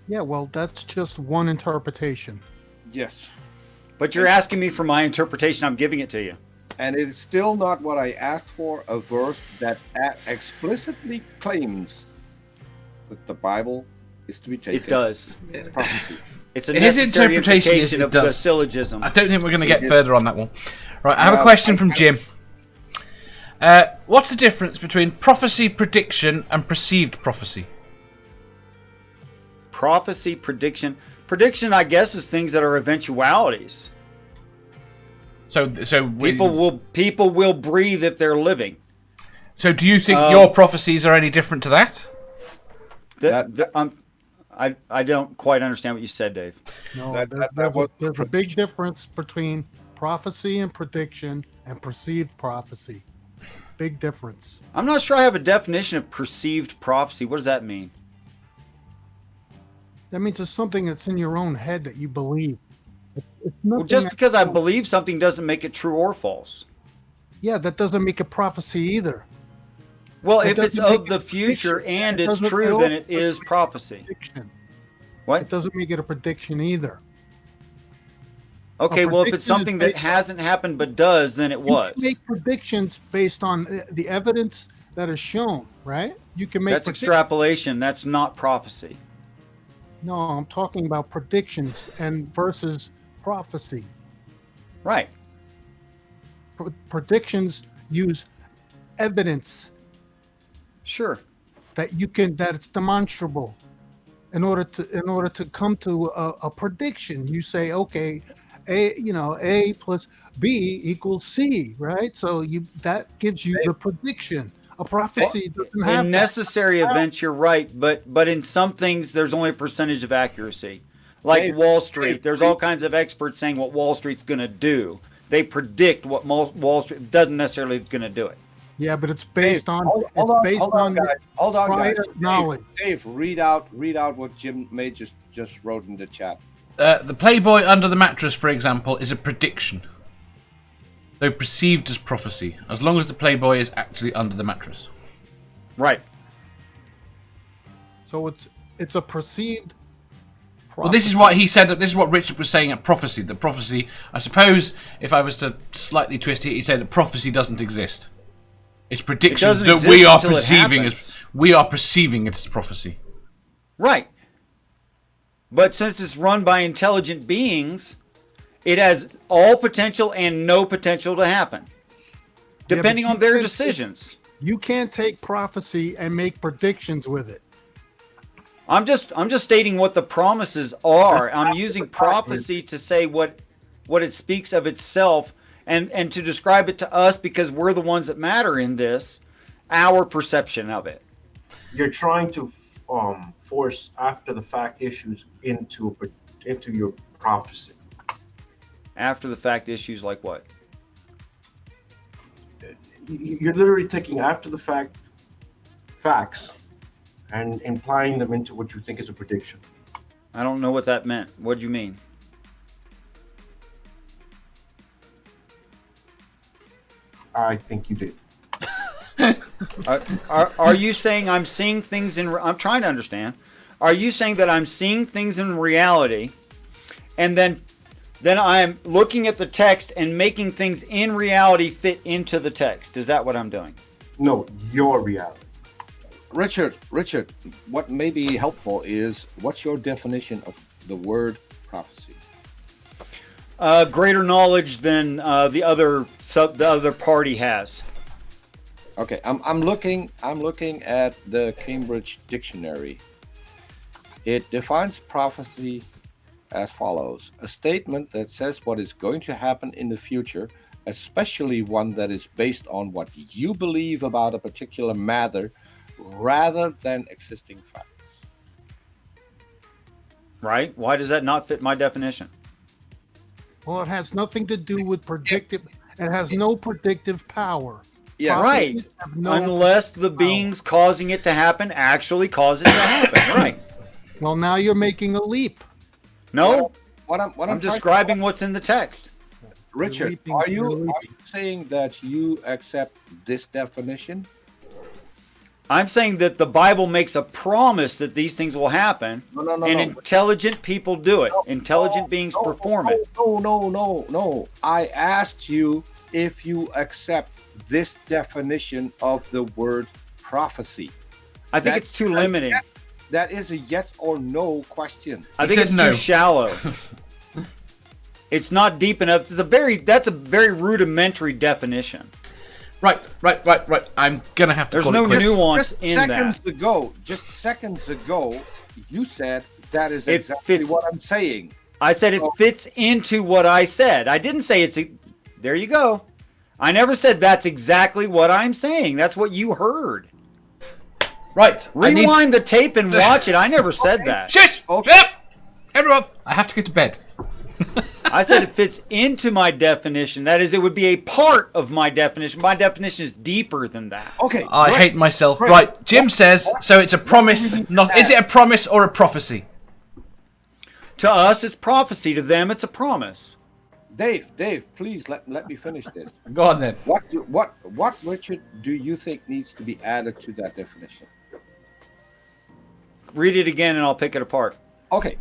Yeah, well, that's just one interpretation. Yes. But you're asking me for my interpretation. I'm giving it to you. And it is still not what I asked for, a verse that explicitly claims that the Bible is to be taken. It does. As prophecy. It's a His necessary interpretation is implication it of the does. syllogism. I don't think we're going to get further on that one. Right, I have a question from Jim. What's the difference between prophecy, prediction, and perceived prophecy? Prophecy, prediction. Prediction, I guess, is things that are eventualities. So People will breathe if they're living. So do you think your prophecies are any different to that? I don't quite understand what you said, Dave. No, That there's a big difference between prophecy and prediction and perceived prophecy. Big difference. I'm not sure I have a definition of perceived prophecy. What does that mean? That means it's something that's in your own head that you believe. It's Well, nothing just that- because I believe something doesn't make it true or false. Yeah, that doesn't make a prophecy either. Well, It if it's doesn't of make the it future prediction. and It it's doesn't- true, it then it also is doesn't make prophecy. Prediction. It What? doesn't make it a prediction either. Okay, A well, if prediction it's something is that based on- hasn't happened but does, then it You was. can make predictions based on the evidence that is shown, right? You can make That's extrapolation. That's not prophecy. No, I'm talking about predictions and versus prophecy. Right. Predictions use evidence Sure. that it's demonstrable. In order to come to a prediction, you say, okay, A plus B equals C, right? So that gives you the prediction. A prophecy doesn't have In that. necessary events, you're right, but in some things, there's only a percentage of accuracy. Like Dave, Wall Street, Dave, there's all kinds of experts saying what Wall Street's going to do. They predict what Wall Street doesn't necessarily going to do it. Yeah, but it's based on hold it's on, based on guys. Hold on, prior guys. knowledge. Dave, read out what Jim May just wrote in the chat. The Playboy under the mattress, for example, is a prediction, though perceived as prophecy, as long as the Playboy is actually under the mattress. Right. So it's a perceived. Well, this is what he said. This is what Richard was saying at prophecy. The prophecy, I suppose, if I was to slightly twist it, he said that prophecy doesn't exist. It's predictions doesn't that we exist are until it perceiving happens. it as prophecy. Right. But since it's run by intelligent beings, it has all potential and no potential to happen, depending but on their you can't- decisions. You can't take prophecy and make predictions with it. I'm just stating what the promises are. I'm using prophecy to say what it speaks of itself and to describe it to us because we're the ones that matter in this, our perception of it. You're trying to force after the fact issues into your prophecy. After the fact issues like what? You're literally taking after the fact facts and implying them into what you think is a prediction. I don't know what that meant. What do you mean? I think you did. Are you saying I'm seeing things in? I'm trying to understand. Are you saying that I'm seeing things in reality, and then I'm looking at the text and making things in reality fit into the text? Is that what I'm doing? No, your reality. Richard, what may be helpful is what's your definition of the word prophecy? Greater knowledge than the other party has. Okay, I'm looking at the Cambridge Dictionary. It defines prophecy as follows: a statement that says what is going to happen in the future, especially one that is based on what you believe about a particular matter rather than existing facts. Right? Why does that not fit my definition? Well, it has nothing to do with predictive. It has no predictive power. Yeah, Right. Have no Unless the power. beings causing it to happen actually cause it to happen. Right. Well, now you're making a leap. No, What I'm I'm trying- describing what's in the text. Richard, leaping, are you're you leaping. saying that you accept this definition? I'm saying that the Bible makes a promise that these things will happen, and intelligent people do it. Intelligent beings perform it. No. I asked you if you accept this definition of the word prophecy. I think it's too limiting. That is a yes or no question. I think it's too shallow. It's not deep enough. That's a very rudimentary definition. Right. I'm gonna have to. There's no nuance in that. Just seconds ago, you said that is exactly what I'm saying. I said it fits into what I said. I didn't say it's. There you go. I never said that's exactly what I'm saying. That's what you heard. Right. Rewind the tape and watch it. I never said that. Shush! Okay. Shut up! Everyone, I have to go to bed. I said it fits into my definition. That is, it would be a part of my definition. My definition is deeper than that. Okay. I hate myself. Right. Jim says, so it's a promise. Not. Is it a promise or a prophecy? To us, it's prophecy. To them, it's a promise. Dave, please let me finish this. Go on then. What, Richard, do you think needs to be added to that definition? Read it again and I'll pick it apart. Okay.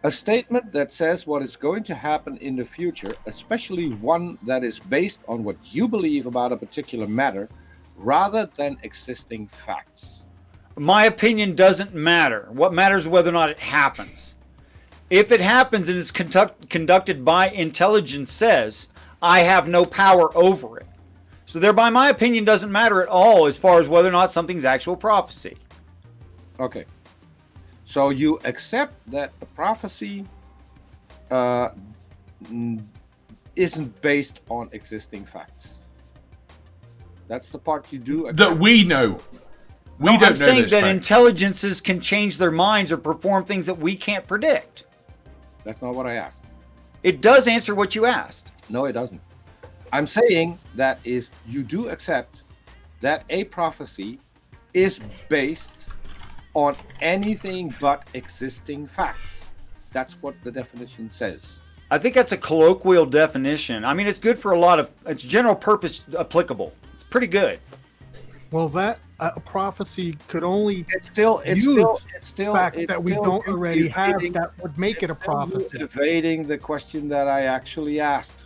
A statement that says what is going to happen in the future, especially one that is based on what you believe about a particular matter, rather than existing facts. My opinion doesn't matter. What matters is whether or not it happens. If it happens and is conducted by intelligence says, I have no power over it. So thereby my opinion doesn't matter at all as far as whether or not something's actual prophecy. Okay. So you accept that the prophecy isn't based on existing facts. That's the part you do accept. That we know. We don't know. I'm saying this that fact. intelligences can change their minds or perform things that we can't predict. That's not what I asked. It does answer what you asked. No, it doesn't. I'm saying that is you do accept that a prophecy is based on anything but existing facts. That's what the definition says. I think that's a colloquial definition. I mean, it's good for a lot of, it's general purpose applicable. It's pretty good. Well, that a prophecy could only It's still facts that we don't already have that would make it a prophecy. Evading the question that I actually asked.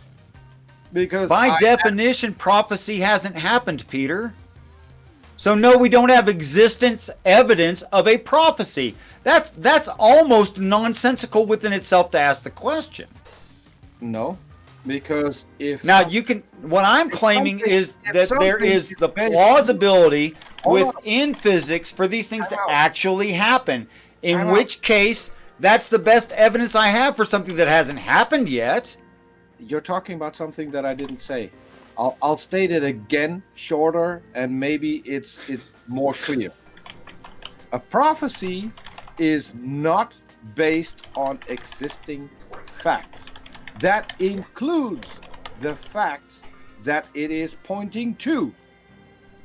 Because by definition, prophecy hasn't happened, Peter. So no, we don't have existence evidence of a prophecy. That's almost nonsensical within itself to ask the question. No, because if now you can, what I'm claiming is that there is the plausibility within physics for these things to actually happen. In which case, that's the best evidence I have for something that hasn't happened yet. You're talking about something that I didn't say. I'll state it again, shorter, and maybe it's more clear. A prophecy is not based on existing facts. That includes the facts that it is pointing to.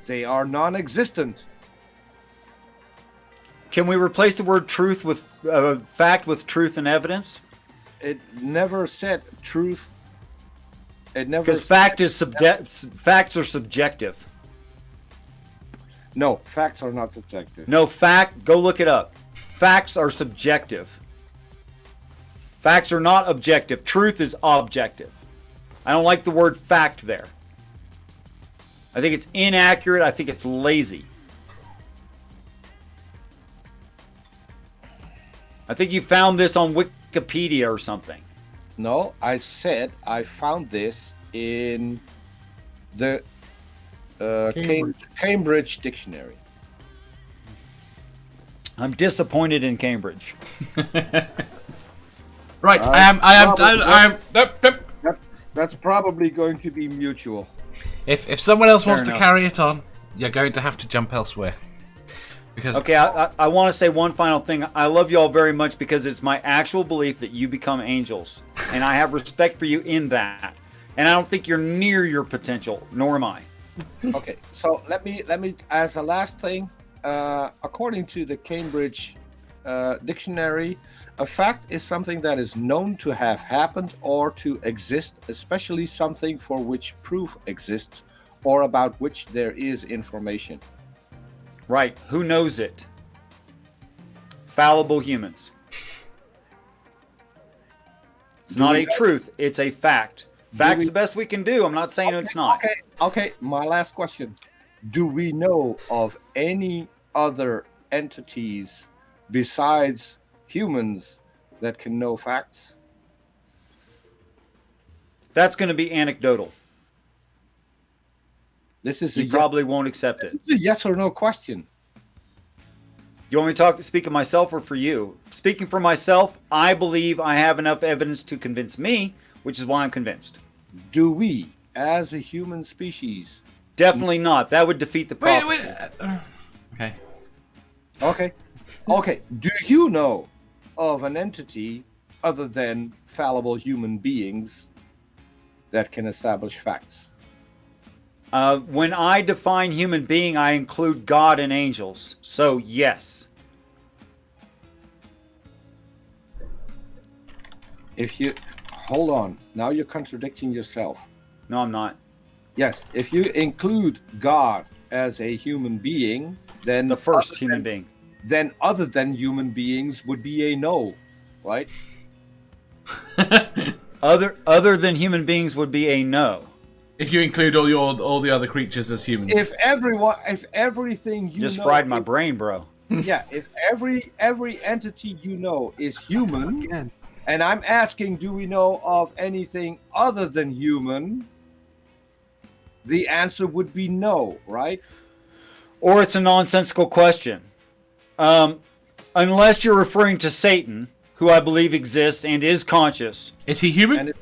They are non-existent. Can we replace the word truth with fact with truth and evidence? It never said truth. It never. Because facts are subjective. No, facts are not subjective. No, go look it up. Facts are subjective. Facts are not objective. Truth is objective. I don't like the word fact there. I think it's inaccurate. I think it's lazy. I think you found this on Wikipedia or something. No, I said I found this in the Cambridge Dictionary. I'm disappointed in Cambridge. Right, I am. Nope. That's probably going to be mutual. If someone else wants Fair to enough. carry it on, you're going to have to jump elsewhere. Because Okay, I want to say one final thing. I love you all very much because it's my actual belief that you become angels. And I have respect for you in that. And I don't think you're near your potential, nor am I. Okay, so let me as a last thing, according to the Cambridge Dictionary, a fact is something that is known to have happened or to exist, especially something for which proof exists or about which there is information. Right. Who knows it? Fallible humans. It's not a truth. It's a fact. Fact's the best we can do. I'm not saying it's not. Okay. My last question: do we know of any other entities besides humans that can know facts? That's going to be anecdotal. This is You probably won't accept it. a yes or no question. You want me to speak of myself or for you? Speaking for myself, I believe I have enough evidence to convince me, which is why I'm convinced. Do we, as a human species? Definitely not. That would defeat the prophecy. Okay. Okay. Do you know of an entity other than fallible human beings that can establish facts? When I define human being, I include God and angels. So, yes. If you hold on, now you're contradicting yourself. No, I'm not. Yes, if you include God as a human being, then The first human being. Then other than human beings would be a no, right? Other than human beings would be a no. If you include all the other creatures as humans. If everything you Just know fried my brain, bro. Yeah, if every entity you know is human, Again. and I'm asking, do we know of anything other than human? The answer would be no, right? Or it's a nonsensical question. Unless you're referring to Satan, who I believe exists and is conscious. Is he human? And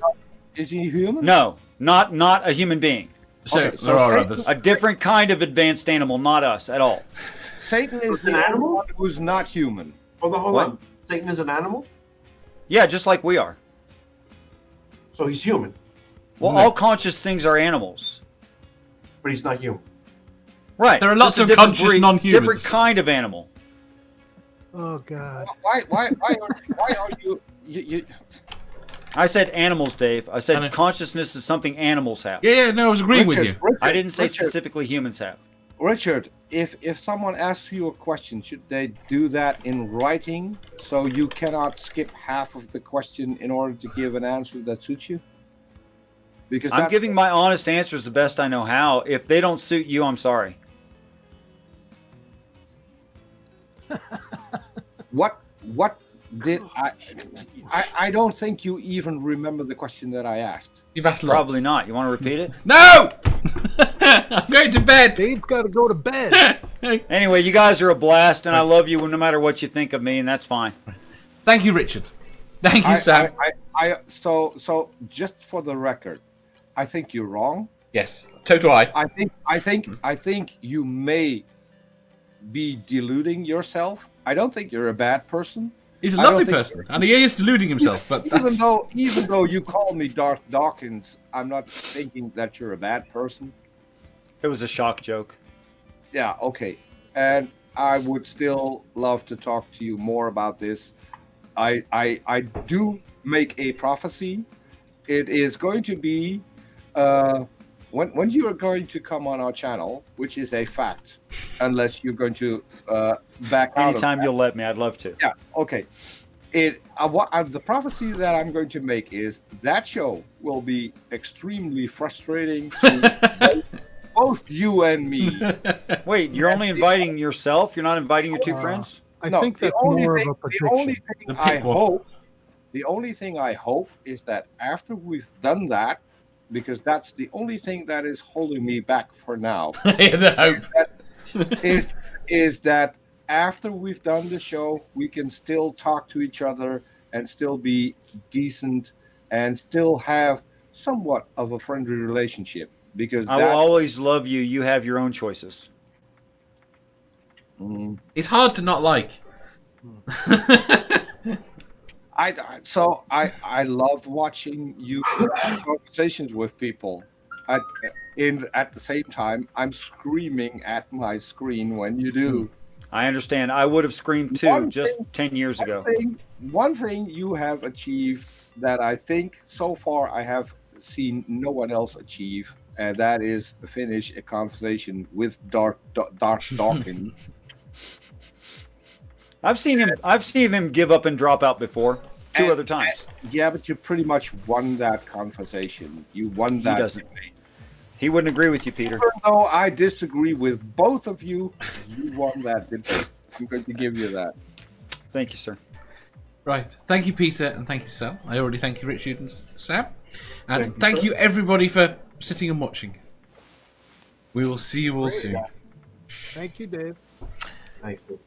is he human? No, not a human being. So, Okay, so there are Satan- others. A different kind of advanced animal, not us at all. Satan is It's an the only animal? one who's not human. Hold What? on. Satan is an animal, Yeah, just like we are. so he's human, Well, all conscious things are animals. but he's not human. Right. There are lots just a of different conscious non-humans. Different kind of animal. Oh God. Why are you I said animals, Dave. I I know. said consciousness is something animals have. Yeah, no, I was agreeing with you. I didn't say Richard, specifically humans have. Richard, if someone asks you a question, should they do that in writing so you cannot skip half of the question in order to give an answer that suits you? Because I'm giving my honest answers the best I know how. If they don't suit you, I'm sorry. what did I don't think you even remember the question that I asked. You've asked lots. Probably not. You want to repeat it? No! I'm going to bed. Dave's got to go to bed. Anyway, you guys are a blast, and I love you no matter what you think of me, and that's fine. Thank you, Richard. Thank you, Sam. So just for the record, I think you're wrong. Yes, so do I. I think you may be deluding yourself. I don't think you're a bad person. He's a I don't lovely think- person, and he is deluding himself. But that's... Even though you call me Darth Dawkins, I'm not thinking that you're a bad person. It was a shock joke. Yeah, okay. And I would still love to talk to you more about this. I do make a prophecy. It is going to be when you are going to come on our channel, which is a fact, unless you're going to back out. Anytime you'll let me, I'd love to. Yeah, okay. The prophecy that I'm going to make is that show will be extremely frustrating to both you and me. Wait, you're only inviting yourself? You're not inviting your two friends? I No, think the that's only more thing- of a The prediction. only thing The I pink one. hope, the only thing I hope is that after we've done that, because that's the only thing that is holding me back for now, the hope. is that after we've done the show, we can still talk to each other and still be decent and still have somewhat of a friendly relationship. Because I will always love you. You have your own choices. It's hard to not like. I love watching you have conversations with people. At the same time, I'm screaming at my screen when you do. I understand. I would have screamed too One just thing- 10 years ago. One thing you have achieved that I think so far I have seen no one else achieve, and that is finish a conversation with Darth Dawkins I've seen him give up and drop out before, two other times. Yeah, but you pretty much won that conversation. You won that. He doesn't. He wouldn't agree with you, Peter. Even though I disagree with both of you, you won that debate. I'm going to give you that. Thank you, sir. Right. Thank you, Peter, and thank you, Sal. I already thank you, Richard and Sam. And thank you, everybody, for sitting and watching. We will see you all soon. Thank you, Dave. Thank you.